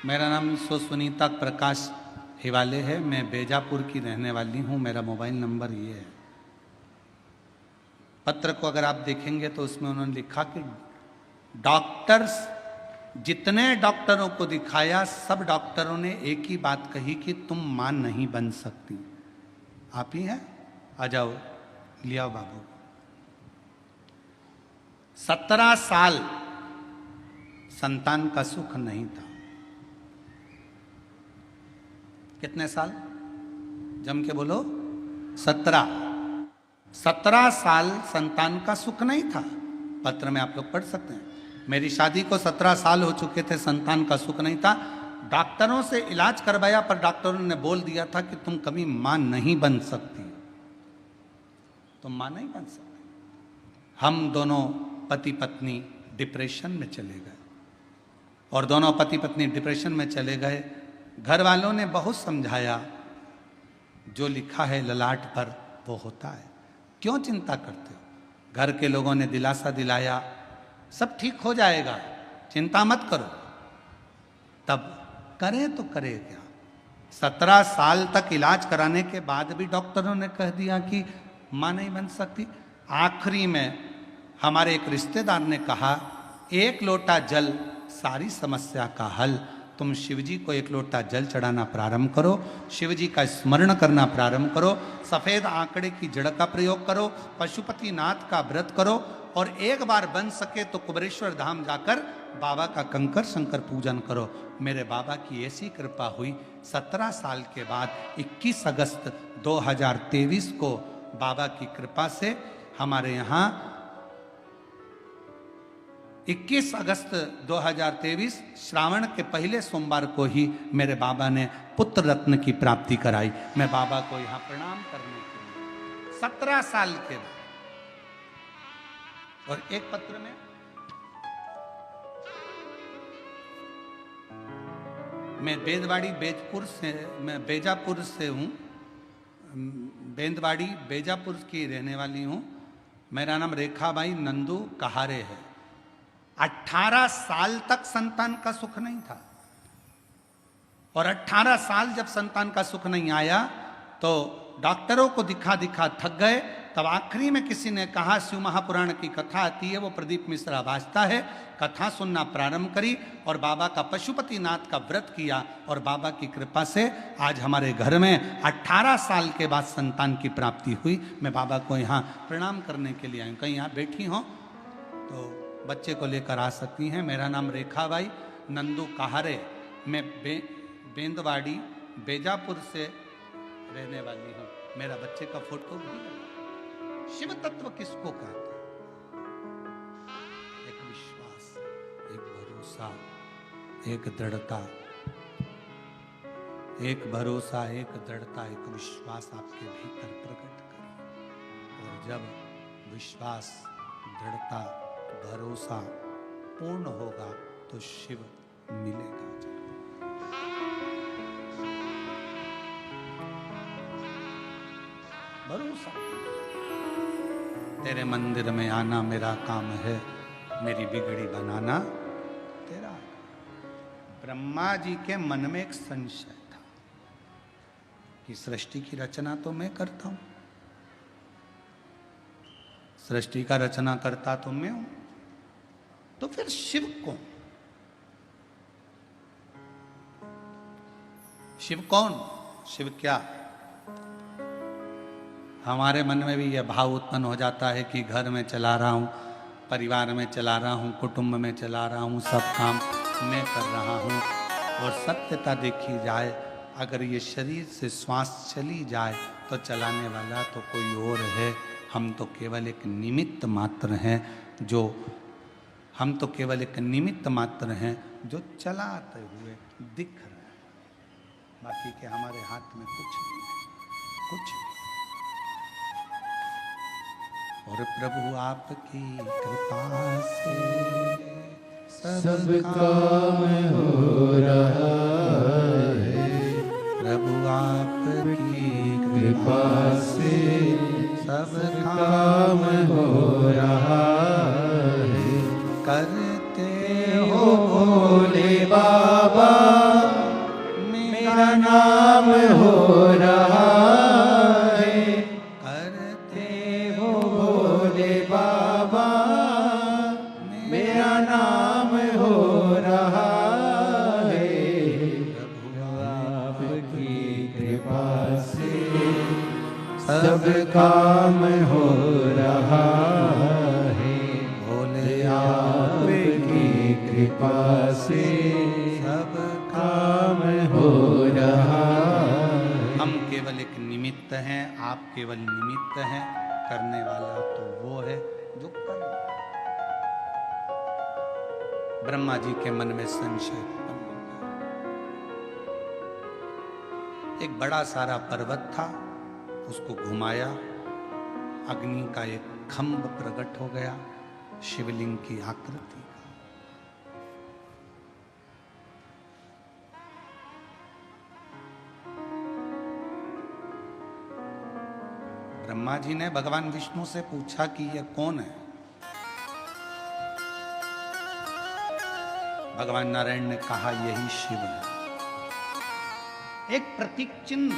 मेरा नाम सुनीता प्रकाश हिवाले है, मैं बेजापुर की रहने वाली हूँ, मेरा मोबाइल नंबर ये है। पत्र को अगर आप देखेंगे तो उसमें उन्होंने लिखा कि डॉक्टर्स, जितने डॉक्टरों को दिखाया सब डॉक्टरों ने एक ही बात कही कि तुम मां नहीं बन सकती। आप ही हैं, आ जाओ, लिया बाबू। 17 साल संतान का सुख नहीं था। कितने साल? जम के बोलो। 17 साल संतान का सुख नहीं था। पत्र में आप लोग पढ़ सकते हैं। मेरी शादी को 17 साल हो चुके थे, संतान का सुख नहीं था। डॉक्टरों से इलाज करवाया पर डॉक्टरों ने बोल दिया था कि तुम कभी मां नहीं बन सकती, तुम मां नहीं बन सकती। हम दोनों पति पत्नी डिप्रेशन में चले गए और दोनों पति पत्नी डिप्रेशन में चले गए। घर वालों ने बहुत समझाया, जो लिखा है ललाट पर वो होता है, क्यों चिंता करते हो। घर के लोगों ने दिलासा दिलाया, सब ठीक हो जाएगा, चिंता मत करो। तब करें तो करें क्या? 17 साल तक इलाज कराने के बाद भी डॉक्टरों ने कह दिया कि मां नहीं बन सकती। आखिरी में हमारे एक रिश्तेदार ने कहा, 1 लोटा जल सारी समस्या का हल। तुम शिवजी को 1 लोटा जल चढ़ाना प्रारंभ करो, शिवजी का स्मरण करना प्रारंभ करो, सफेद आंकड़े की जड़ का प्रयोग करो, पशुपति नाथ का व्रत करो और एक बार बन सके तो कुबेरेश्वर धाम जाकर बाबा का कंकर शंकर पूजन करो। मेरे बाबा की ऐसी कृपा हुई, 17 साल के बाद 21 अगस्त 2023 को बाबा की कृपा से हमारे यहाँ 21 अगस्त 2023 श्रावण के पहले सोमवार को ही मेरे बाबा ने पुत्र रत्न की प्राप्ति कराई। मैं बाबा को यहाँ प्रणाम करने के लिए 17 साल के बाद। और एक पत्र में मैं बेजापुर से हूँ, बेंदवाड़ी बेजापुर की रहने वाली हूँ। मेरा नाम रेखाबाई नंदू कहारे है। 18 साल तक संतान का सुख नहीं था, और 18 साल जब संतान का सुख नहीं आया तो डॉक्टरों को दिखा दिखा थक गए। तब आखिरी में किसी ने कहा, शिव महापुराण की कथा आती है, वो प्रदीप मिश्रा वाचता है, कथा सुनना प्रारंभ करी और बाबा का पशुपतिनाथ का व्रत किया। और बाबा की कृपा से आज हमारे घर में 18 साल के बाद संतान की प्राप्ति हुई। मैं बाबा को यहाँ प्रणाम करने के लिए आई। कहीं यहाँ बैठी हो तो बच्चे को लेकर आ सकती हैं। मेरा नाम रेखाबाई नंदू कहारे, मैं बेंदवाड़ी बेजापुर से रहने वाली हूँ। मेरा बच्चे का फोटो भी है। शिव तत्व किसको कहते हैं? एक विश्वास, एक भरोसा, एक दृढ़ता, एक भरोसा, एक दृढ़ता, एक विश्वास आपके भीतर प्रकट करें। और जब विश्वास, दृढ़ता, भरोसा पूर्ण होगा तो शिव मिलेगा। भरोसा, तेरे मंदिर में आना मेरा काम है, मेरी बिगड़ी बनाना तेरा। ब्रह्मा जी के मन में एक संशय था कि सृष्टि की रचना तो मैं करता हूं, सृष्टि का रचना करता तो मैं हूं, तो फिर शिव कौन? शिव कौन? शिव क्या? हमारे मन में भी यह भाव उत्पन्न हो जाता है कि घर में चला रहा हूँ, परिवार में चला रहा हूँ, कुटुंब में चला रहा हूँ, सब काम मैं कर रहा हूँ। और सत्यता देखी जाए, अगर ये शरीर से श्वास चली जाए तो चलाने वाला तो कोई और है। हम तो केवल एक निमित्त मात्र हैं, हम तो केवल एक निमित्त मात्र हैं जो चलाते हुए दिख रहे हैं। बाकी के हमारे हाथ में कुछ नहीं है, कुछ नहीं। और प्रभु आपकी कृपा से सब काम हो रहा है। प्रभु आपकी कृपा से सब काम हो रहा है। करते हो भोले बाबा, मेरा नाम हो रहा है। करते हो भोले बाबा, मेरा नाम हो रहा है। आपकी कृपा से सब काम हो रहा है। भोले आपकी कृपा से सब काम हो रहा है। हम केवल एक निमित्त हैं, आप केवल निमित्त हैं। करने वाला तो वो है जो कर रहा है। ब्रह्मा जी के मन में संशय उत्पन्न हो गया। एक बड़ा सारा पर्वत था, उसको घुमाया, अग्नि का एक खंभ प्रकट हो गया, शिवलिंग की आकृति का। ब्रह्मा जी ने भगवान विष्णु से पूछा कि यह कौन है? भगवान नारायण ने कहा यही शिव है। एक प्रतीक चिन्ह,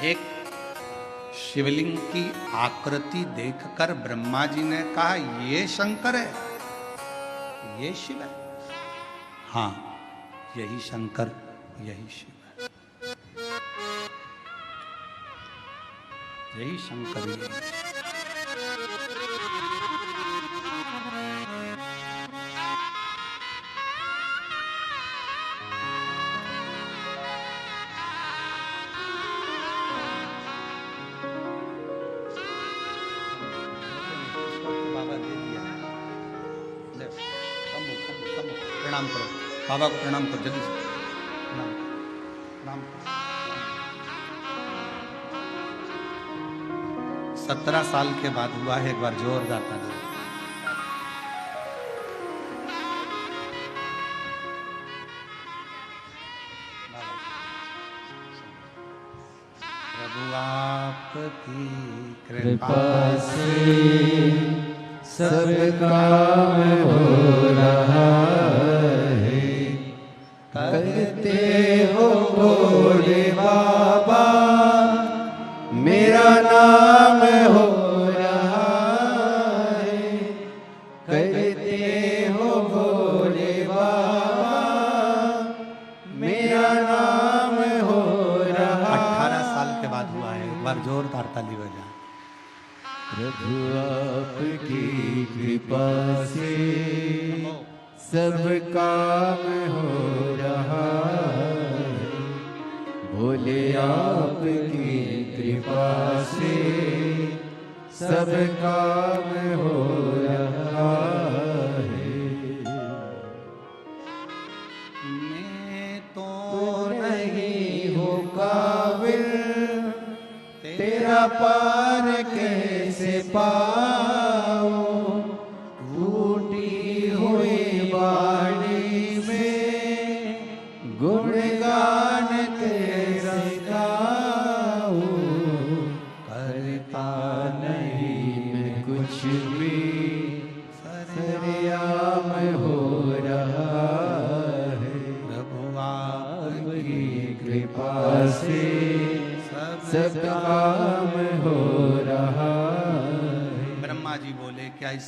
एक शिवलिंग की आकृति देखकर ब्रह्मा जी ने कहा ये शंकर है, ये शिव है। हाँ, यही शंकर, यही शिव है। यही शंकर, यही शिव। बाबा दे दिया। ले, प्रणाम करो बाबा को, प्रणाम करो जल्दी से, प्रणाम प्रणाम करो। 17 साल के बाद हुआ है, एक बार जोरदार ताली। प्रभु आपकी कृपा से सब काम हो रहा है, करते हो भोले बाबा, मेरा नाम हो रहा है, करते हो भोले बाबा, मेरा नाम हो रहा। 18 साल के बाद हुआ है, एक बार जोरदार ताली बजा। प्रभु आपकी कृपा से सब काम हो रहा है, भोले आपकी कृपा से सब काम हो रहा है। मैं तो नहीं हो काबिल, तेरा पार कैसे पाऊं, टूटी हुई बाणी में गुणगान कैसे गाऊं, करता नहीं मैं कुछ भी, सरेआम हो रहा है, प्रभु आपकी कृपा से सब काम हो रहा है। ब्रह्मा जी बोले क्या इस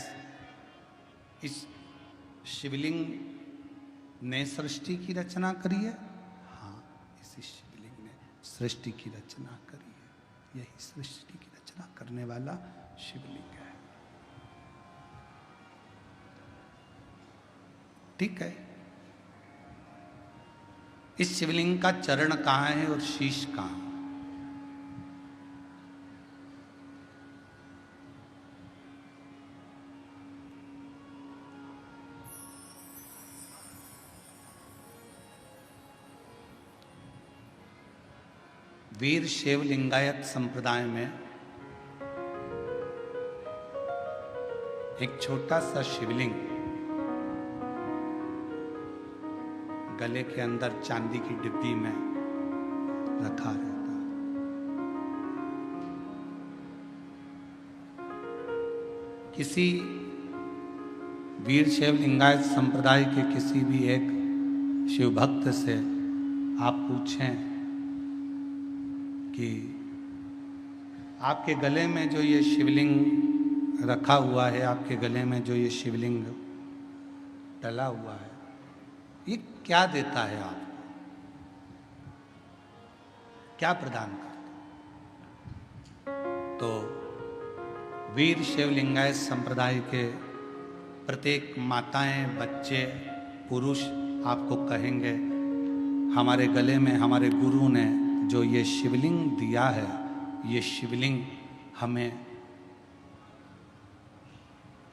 शिवलिंग ने सृष्टि की रचना करी है? हाँ, इसी शिवलिंग ने सृष्टि की रचना करी है। यही सृष्टि की रचना करने वाला शिवलिंग है। ठीक है, इस शिवलिंग का चरण कहाँ है और शीश कहाँ है? वीर शैव लिंगायत संप्रदाय में एक छोटा सा शिवलिंग गले के अंदर चांदी की डिब्बी में रखा रहता है। किसी वीर शैव लिंगायत संप्रदाय के किसी भी एक शिव भक्त से आप पूछें कि आपके गले में जो ये शिवलिंग रखा हुआ है, आपके गले में जो ये शिवलिंग डला हुआ है, ये क्या देता है आपको? क्या प्रदान करता? तो वीर शैव लिंगायत संप्रदाय के प्रत्येक माताएं, बच्चे, पुरुष आपको कहेंगे, हमारे गले में हमारे गुरु ने जो ये शिवलिंग दिया है, ये शिवलिंग हमें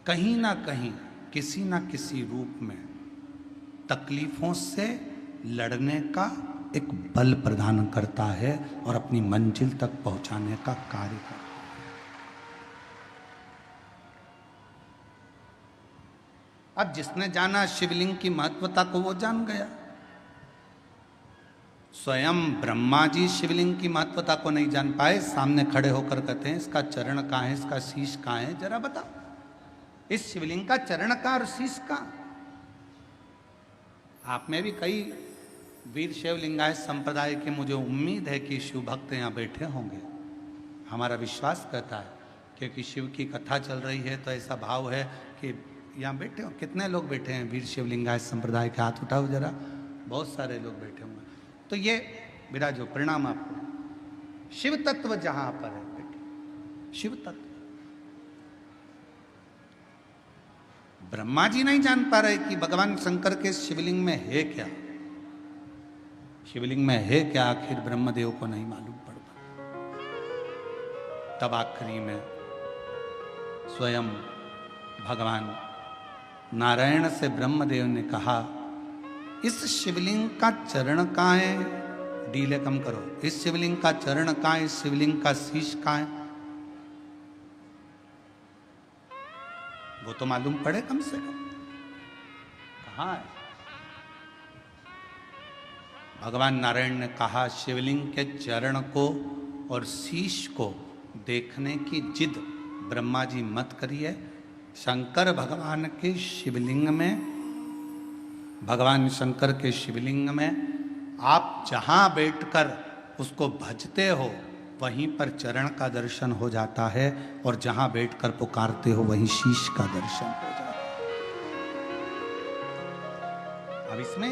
कहीं ना कहीं, किसी ना किसी रूप में तकलीफों से लड़ने का एक बल प्रदान करता है और अपनी मंजिल तक पहुंचाने का कार्य करता है। अब जिसने जाना शिवलिंग की महत्वता को, वो जान गया। स्वयं ब्रह्मा जी शिवलिंग की महत्वता को नहीं जान पाए, सामने खड़े होकर कहते हैं इसका चरण कहाँ है, इसका शीश कहाँ है, जरा बता, इस शिवलिंग का चरण कहाँ और शीश कहाँ? आप में भी कई वीर शैव लिंगायत संप्रदाय के, मुझे उम्मीद है कि शिव भक्त यहाँ बैठे होंगे। हमारा विश्वास कहता है, क्योंकि शिव की कथा चल रही है तो ऐसा भाव है कि यहाँ बैठे हो। कितने लोग बैठे हैं वीर शैव लिंगायत संप्रदाय के? हाथ उठाओ जरा, बहुत सारे लोग बैठे हुए हैं। तो ये विराजो, प्रणाम आपको। शिव तत्व जहां पर है बेटे, शिव तत्व। ब्रह्मा जी नहीं जान पा रहे कि भगवान शंकर के शिवलिंग में है क्या, शिवलिंग में है क्या, आखिर ब्रह्मदेव को नहीं मालूम पड़ पाया। तब आखिरी में स्वयं भगवान नारायण से ब्रह्मदेव ने कहा, इस शिवलिंग का चरण कहाँ है, डीले कम करो, इस शिवलिंग का चरण कहाँ है, इस शिवलिंग का शीश कहाँ है, वो तो मालूम पड़े कम से कम कहाँ है। भगवान नारायण ने कहा, शिवलिंग के चरण को और शीश को देखने की जिद ब्रह्मा जी मत करिए। शंकर भगवान के शिवलिंग में, भगवान शंकर के शिवलिंग में आप जहां बैठकर उसको भजते हो वहीं पर चरण का दर्शन हो जाता है, और जहां बैठकर पुकारते हो वहीं शीश का दर्शन हो जाता है। अब इसमें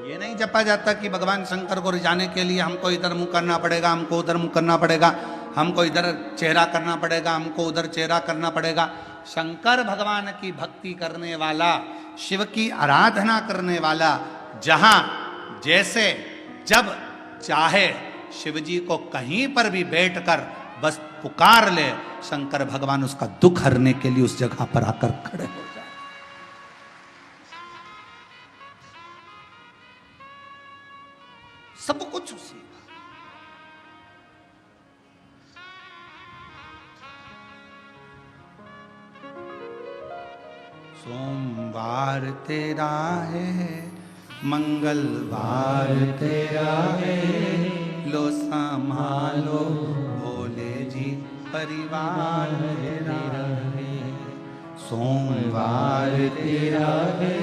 ये नहीं जपा जाता कि भगवान शंकर को रिझाने के लिए हमको इधर मुंह करना पड़ेगा, हमको उधर मुंह करना पड़ेगा, हमको इधर चेहरा करना पड़ेगा, हमको उधर चेहरा करना पड़ेगा। शंकर भगवान की भक्ति करने वाला, शिव की आराधना करने वाला जहां जैसे जब चाहे शिव जी को कहीं पर भी बैठकर बस पुकार ले, शंकर भगवान उसका दुख हरने के लिए उस जगह पर आकर खड़े हो जाए। सब कुछ उसी। सोमवार तेरा है, मंगलवार तेरा है, लो संभालो भोले जी परिवार तेरा है। सोमवार तेरा है,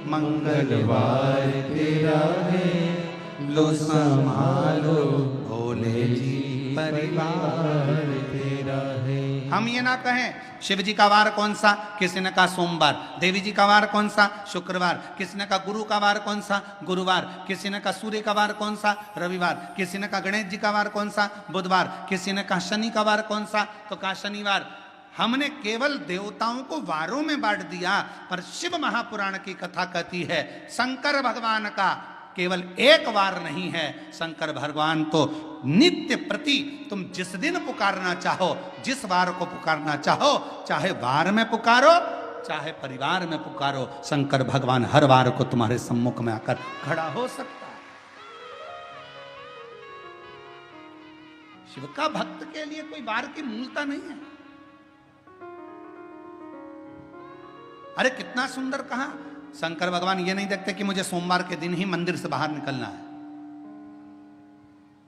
मंगलवार तेरा है, लो संभालो भोले जी परिवार तेरा है। हम ये ना कहें शिव जी का वार कौन सा, किसी ने कहा सोमवार, देवी जी का वार कौन सा, शुक्रवार, किसी ने कहा गुरु का वार कौन सा, गुरुवार, किसी ने कहा सूर्य का वार कौन सा, रविवार, किसी ने कहा गणेश जी का वार कौन सा, बुधवार, किसी ने कहा शनि का वार कौन सा, तो कहा शनिवार। हमने केवल देवताओं को वारों में बांट दिया, पर शिव महापुराण की कथा कहती है शंकर भगवान का केवल एक वार नहीं है। शंकर भगवान तो नित्य प्रति तुम जिस दिन पुकारना चाहो, जिस वार को पुकारना चाहो, चाहे वार में पुकारो चाहे परिवार में पुकारो, शंकर भगवान हर वार को तुम्हारे सम्मुख में आकर खड़ा हो सकता है। शिव का भक्त के लिए कोई वार की मूलता नहीं है। अरे कितना सुंदर कहा, शंकर भगवान ये नहीं देखते कि मुझे सोमवार के दिन ही मंदिर से बाहर निकलना है।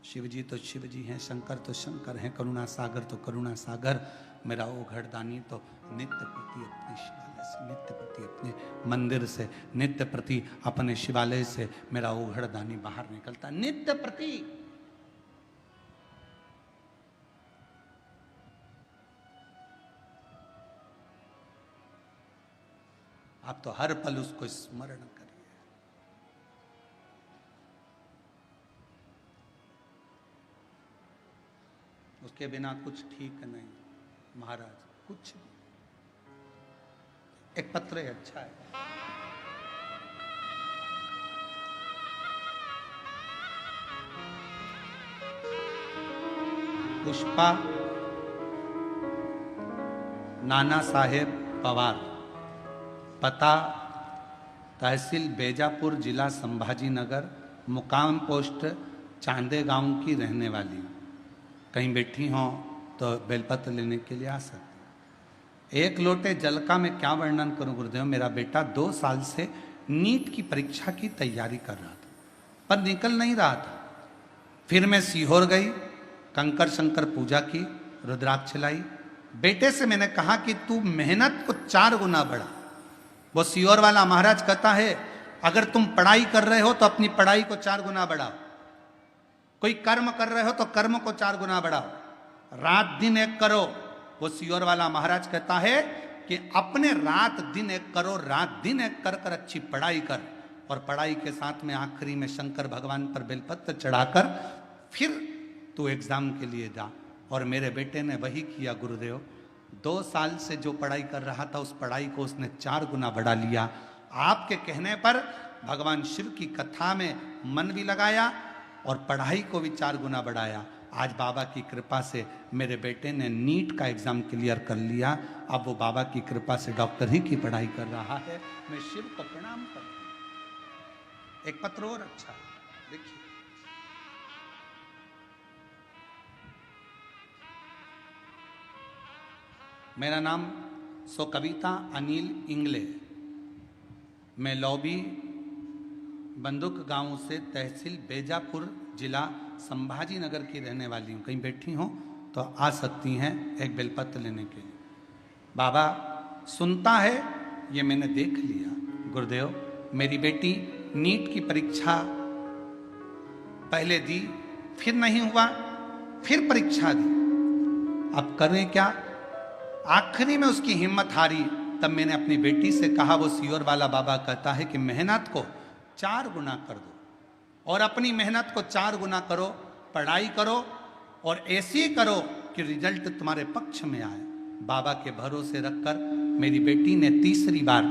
शिव जी तो शिव जी हैं, शंकर तो शंकर हैं, करुणा सागर तो करुणा सागर। मेरा ओघड़ दानी तो नित्य प्रति अपने शिवालय से, नित्य प्रति अपने मंदिर से, नित्य प्रति अपने शिवालय से मेरा ओघड़ दानी बाहर निकलता, नित्य प्रति। आप तो हर पल उसको स्मरण करिए। उसके बिना कुछ ठीक नहीं महाराज, कुछ नहीं। एक पत्र है, अच्छा है। पुष्पा नाना साहेब पवार, पता तहसील बेजापुर, जिला संभाजी नगर, मुकाम पोस्ट चांदे गांव की रहने वाली। कहीं बैठी हो तो बेलपत्र लेने के लिए आ सकते। एक लोटे जल का मैं क्या वर्णन करूं गुरुदेव। मेरा बेटा 2 साल से नीट की परीक्षा की तैयारी कर रहा था, पर निकल नहीं रहा था। फिर मैं सीहोर गई, कंकर शंकर पूजा की, रुद्राक्ष लाई। बेटे से मैंने कहा कि तू मेहनत को 4 गुना बढ़ा। वो सीहोर वाला महाराज कहता है अगर तुम पढ़ाई कर रहे हो तो अपनी पढ़ाई को 4 गुना बढ़ाओ, कोई कर्म कर रहे हो तो कर्म को 4 गुना बढ़ाओ, रात दिन एक करो। वो सीहोर वाला महाराज कहता है कि अपने रात दिन एक करो, रात दिन एक कर कर अच्छी पढ़ाई कर, और पढ़ाई के साथ में आखिरी में शंकर भगवान पर बेलपत्र चढ़ाकर फिर तू एग्जाम के लिए जा। और मेरे बेटे ने वही किया गुरुदेव। 2 साल से जो पढ़ाई कर रहा था उस पढ़ाई को उसने 4 गुना बढ़ा लिया। आपके कहने पर भगवान शिव की कथा में मन भी लगाया और पढ़ाई को भी 4 गुना बढ़ाया। आज बाबा की कृपा से मेरे बेटे ने नीट का एग्जाम क्लियर कर लिया। अब वो बाबा की कृपा से डॉक्टरी की पढ़ाई कर रहा है। मैं शिव को प्रणाम करता हूं। एक पत्र और अच्छा देखिए, मेरा नाम सो कविता अनिल इंगले। मैं लौबी बंदुक गांव से तहसील बेजापुर जिला संभाजी नगर की रहने वाली हूँ। कहीं बैठी हो तो आ सकती हैं एक बेलपत्र लेने के लिए। बाबा सुनता है ये मैंने देख लिया। गुरुदेव मेरी बेटी नीट की परीक्षा पहले दी, फिर नहीं हुआ, फिर परीक्षा दी, अब करें क्या। आखिरी में उसकी हिम्मत हारी। तब मैंने अपनी बेटी से कहा, वो सियोर वाला बाबा कहता है कि मेहनत को 4 गुना कर दो और अपनी मेहनत को 4 गुना करो, पढ़ाई करो और ऐसी करो कि रिजल्ट तुम्हारे पक्ष में आए। बाबा के भरोसे रखकर मेरी बेटी ने तीसरी बार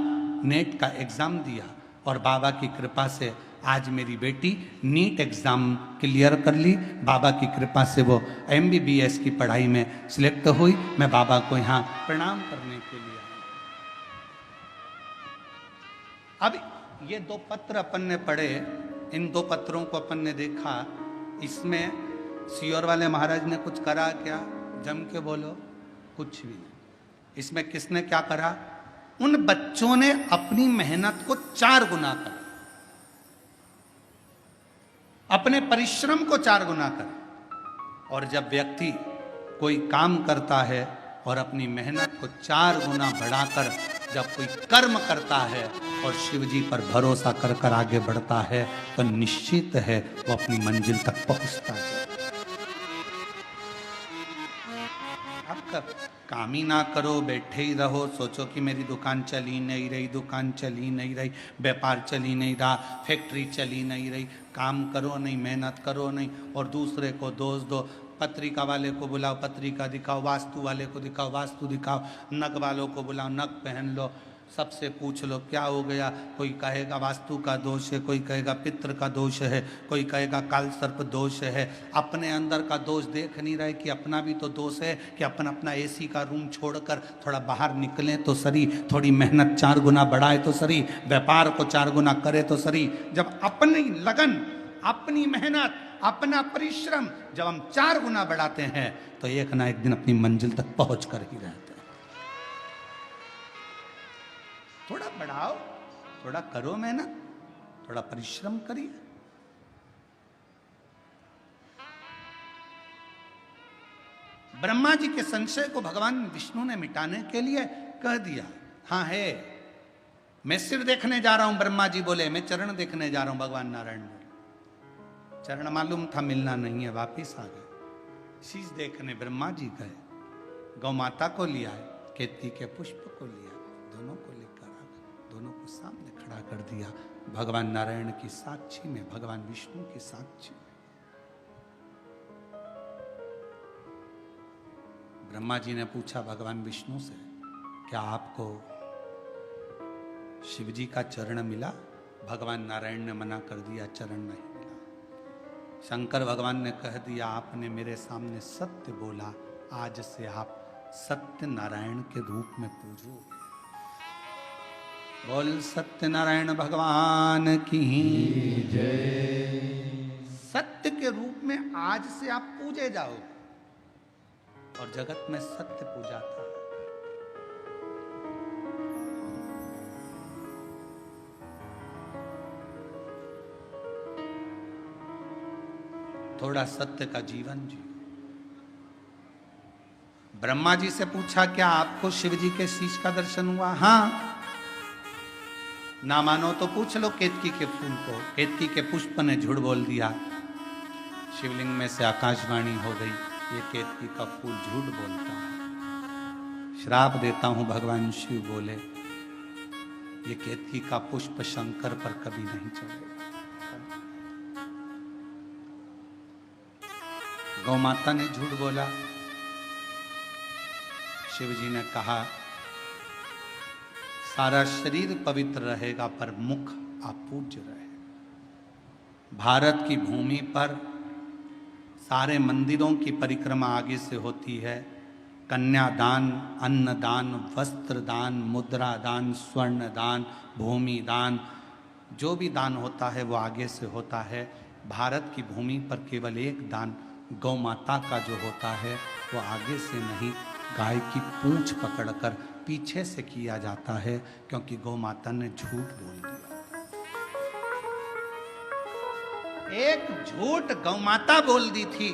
नेट का एग्जाम दिया और बाबा की कृपा से आज मेरी बेटी नीट एग्जाम क्लियर कर ली। बाबा की कृपा से वो MBBS की पढ़ाई में सिलेक्ट हुई। मैं बाबा को यहाँ प्रणाम करने के लिए आया। अब ये 2 पत्र अपन ने पढ़े, इन 2 पत्रों को अपन ने देखा। इसमें सियोर वाले महाराज ने कुछ करा क्या? जम के बोलो, कुछ भी नहीं। इसमें किसने क्या करा? उन बच्चों ने अपनी मेहनत को 4 गुना करा, अपने परिश्रम को 4 गुना करा। और जब व्यक्ति कोई काम करता है और अपनी मेहनत को 4 गुना बढ़ाकर जब कोई कर्म करता है और शिव जी पर भरोसा कर कर आगे बढ़ता है तो निश्चित है वो अपनी मंजिल तक पहुंचता है। आपका काम ही ना करो, बैठे ही रहो, सोचो कि मेरी दुकान चली नहीं रही, दुकान चली नहीं रही, व्यापार चली नहीं रहा, फैक्ट्री चली नहीं रही। काम करो नहीं, मेहनत करो नहीं और दूसरे को दोष दो। पत्रिका वाले को बुलाओ, पत्रिका दिखाओ, वास्तु वाले को दिखाओ, वास्तु दिखाओ, नग वालों को बुलाओ, नग पहन लो, सबसे पूछ लो क्या हो गया। कोई कहेगा वास्तु का दोष है, कोई कहेगा पितृ का दोष है, कोई कहेगा काल सर्प दोष है। अपने अंदर का दोष देख नहीं रहे कि अपना भी तो दोष है, कि अपन अपना AC का रूम छोड़कर थोड़ा बाहर निकलें तो सही, थोड़ी मेहनत 4 गुना बढ़ाए तो सही, व्यापार को 4 गुना करे तो सही। जब अपनी लगन, अपनी मेहनत, अपना परिश्रम जब हम 4 गुना बढ़ाते हैं तो एक ना एक दिन अपनी मंजिल तक पहुंच कर ही रहते हैं। थोड़ा बढ़ाओ, थोड़ा करो मेहनत, थोड़ा परिश्रम करिए। ब्रह्मा जी के संशय को भगवान विष्णु ने मिटाने के लिए कह दिया, हाँ है, मैं सिर देखने जा रहा हूं। ब्रह्मा जी बोले मैं चरण देखने जा रहा हूं। भगवान नारायण बोले चरण मालूम था मिलना नहीं है, वापिस आ गए। शीश देखने ब्रह्मा जी गए, गौ माता को लिया है, केतकी के पुष्प को लिया, दोनों को लेकर आ गए, दोनों को सामने खड़ा कर दिया। भगवान नारायण की साक्षी में, भगवान विष्णु की साक्षी में। ब्रह्मा जी ने पूछा भगवान विष्णु से, क्या आपको शिव जी का चरण मिला? भगवान नारायण ने मना कर दिया, चरण नहीं मिला। शंकर भगवान ने कह दिया, आपने मेरे सामने सत्य बोला, आज से आप सत्य नारायण के रूप में पूजो। बोल सत्य नारायण भगवान की जय। सत्य के रूप में आज से आप पूजे जाओ और जगत में सत्य पूजाता है। थोड़ा सत्य का जीवन जी। ब्रह्मा जी से पूछा, क्या आपको शिव जी के शीश का दर्शन हुआ? हाँ। ना मानो तो पूछ लो केतकी के फूल को। केतकी के पुष्प ने झूठ बोल दिया। शिवलिंग में से आकाशवाणी हो गई, ये केतकी का फूल झूठ बोलता है। श्राप देता हूं, भगवान शिव बोले, ये केतकी का पुष्प शंकर पर कभी नहीं चढ़ेगा। गौ माता ने झूठ बोला। शिव जी ने कहा सारा शरीर पवित्र रहेगा पर मुख अपूज्य रहेगा। भारत की भूमि पर सारे मंदिरों की परिक्रमा आगे से होती है। कन्यादान, अन्नदान, वस्त्र दान, मुद्रा दान, स्वर्ण दान, भूमि दान, जो भी दान होता है वो आगे से होता है। भारत की भूमि पर केवल एक दान गौ माता का जो होता है वो आगे से नहीं, गाय की पूंछ पकड़कर पीछे से किया जाता है, क्योंकि गौ माता ने झूठ बोल दिया। एक झूठ गौ माता बोल दी थी,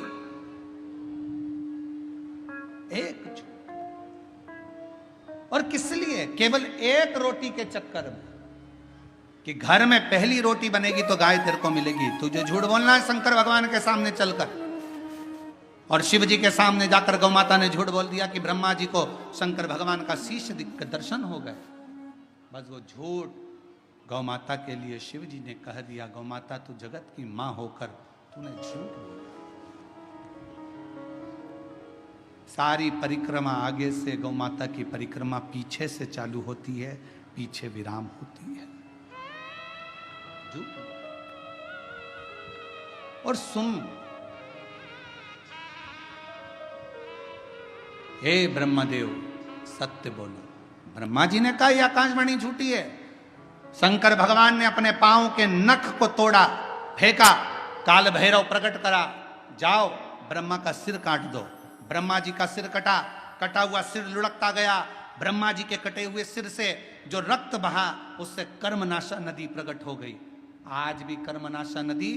एक झूठ। और किस लिए? केवल एक रोटी के चक्कर में, कि घर में पहली रोटी बनेगी तो गाय तेरे को मिलेगी। तुझे झूठ बोलना है शंकर भगवान के सामने चलकर। और शिव जी के सामने जाकर गौ माता ने झूठ बोल दिया कि ब्रह्मा जी को शंकर भगवान का शीश दिख कर दर्शन हो गए। बस वो झूठ गौ माता के लिए शिव जी ने कह दिया, गौ माता तू जगत की मां होकर तूने झूठ बोला। सारी परिक्रमा आगे से, गौ माता की परिक्रमा पीछे से चालू होती है, पीछे विराम होती है। झूठ। और सुन, हे ब्रह्मदेव सत्य बोलो। ब्रह्मा जी ने कहा यह आकाशवाणी झूठी है। शंकर भगवान ने अपने पांव के नख को तोड़ा, फेंका, काल भैरव प्रकट करा, जाओ ब्रह्मा का सिर काट दो। ब्रह्मा जी का सिर कटा, कटा हुआ सिर लुढ़कता गया। ब्रह्मा जी के कटे हुए सिर से जो रक्त बहा उससे कर्मनाशा नदी प्रकट हो गई। आज भी कर्मनाशा नदी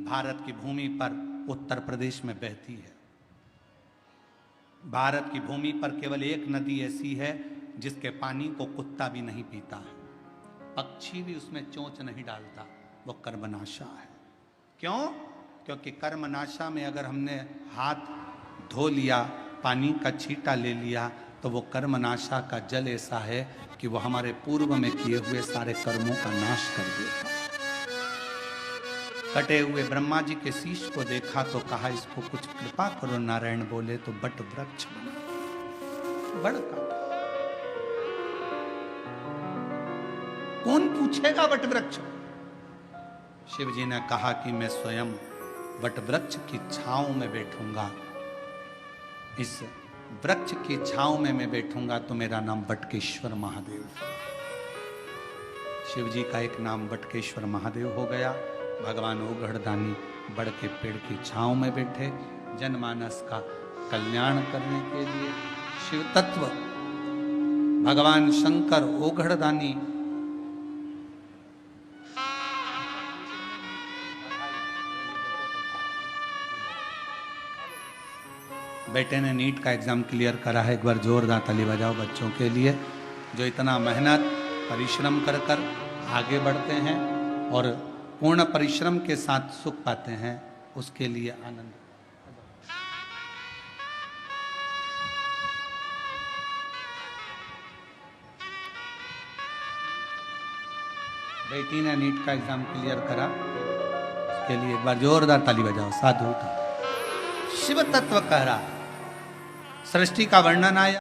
भारत की भूमि पर उत्तर प्रदेश में बहती है। भारत की भूमि पर केवल एक नदी ऐसी है जिसके पानी को कुत्ता भी नहीं पीता है, पक्षी भी उसमें चोंच नहीं डालता, वो कर्मनाशा है। क्यों? क्योंकि कर्मनाशा में अगर हमने हाथ धो लिया, पानी का छींटा ले लिया, तो वो कर्मनाशा का जल ऐसा है कि वो हमारे पूर्व में किए हुए सारे कर्मों का नाश कर देता। कटे हुए ब्रह्मा जी के शीश को देखा तो कहा इसको कुछ कृपा करो। नारायण बोले तो बट वृक्ष बना, बड़ काटा। कौन पूछेगा वट वृक्ष? शिव जी ने कहा कि मैं स्वयं वट वृक्ष की छांव में बैठूंगा। इस वृक्ष की छांव में मैं बैठूंगा तो मेरा नाम बटकेश्वर महादेव। शिव जी का एक नाम बटकेश्वर महादेव हो गया। भगवान ओघड़दानी बड़ के पेड़ की छांव में बैठे, जनमानस का कल्याण करने के लिए। शिव तत्व भगवान शंकर ओघड़दानी बेटे ने नीट का एग्जाम क्लियर करा है। एक बार जोरदार ताली बजाओ बच्चों के लिए, जो इतना मेहनत परिश्रम कर कर आगे बढ़ते हैं और पूर्ण परिश्रम के साथ सुख पाते हैं, उसके लिए आनंद। बेटी ने नीट का एग्जाम क्लियर करा, उसके लिए एक बार जोरदार ताली बजाओ। साधु शिव तत्व कह रहा, सृष्टि का वर्णन आया।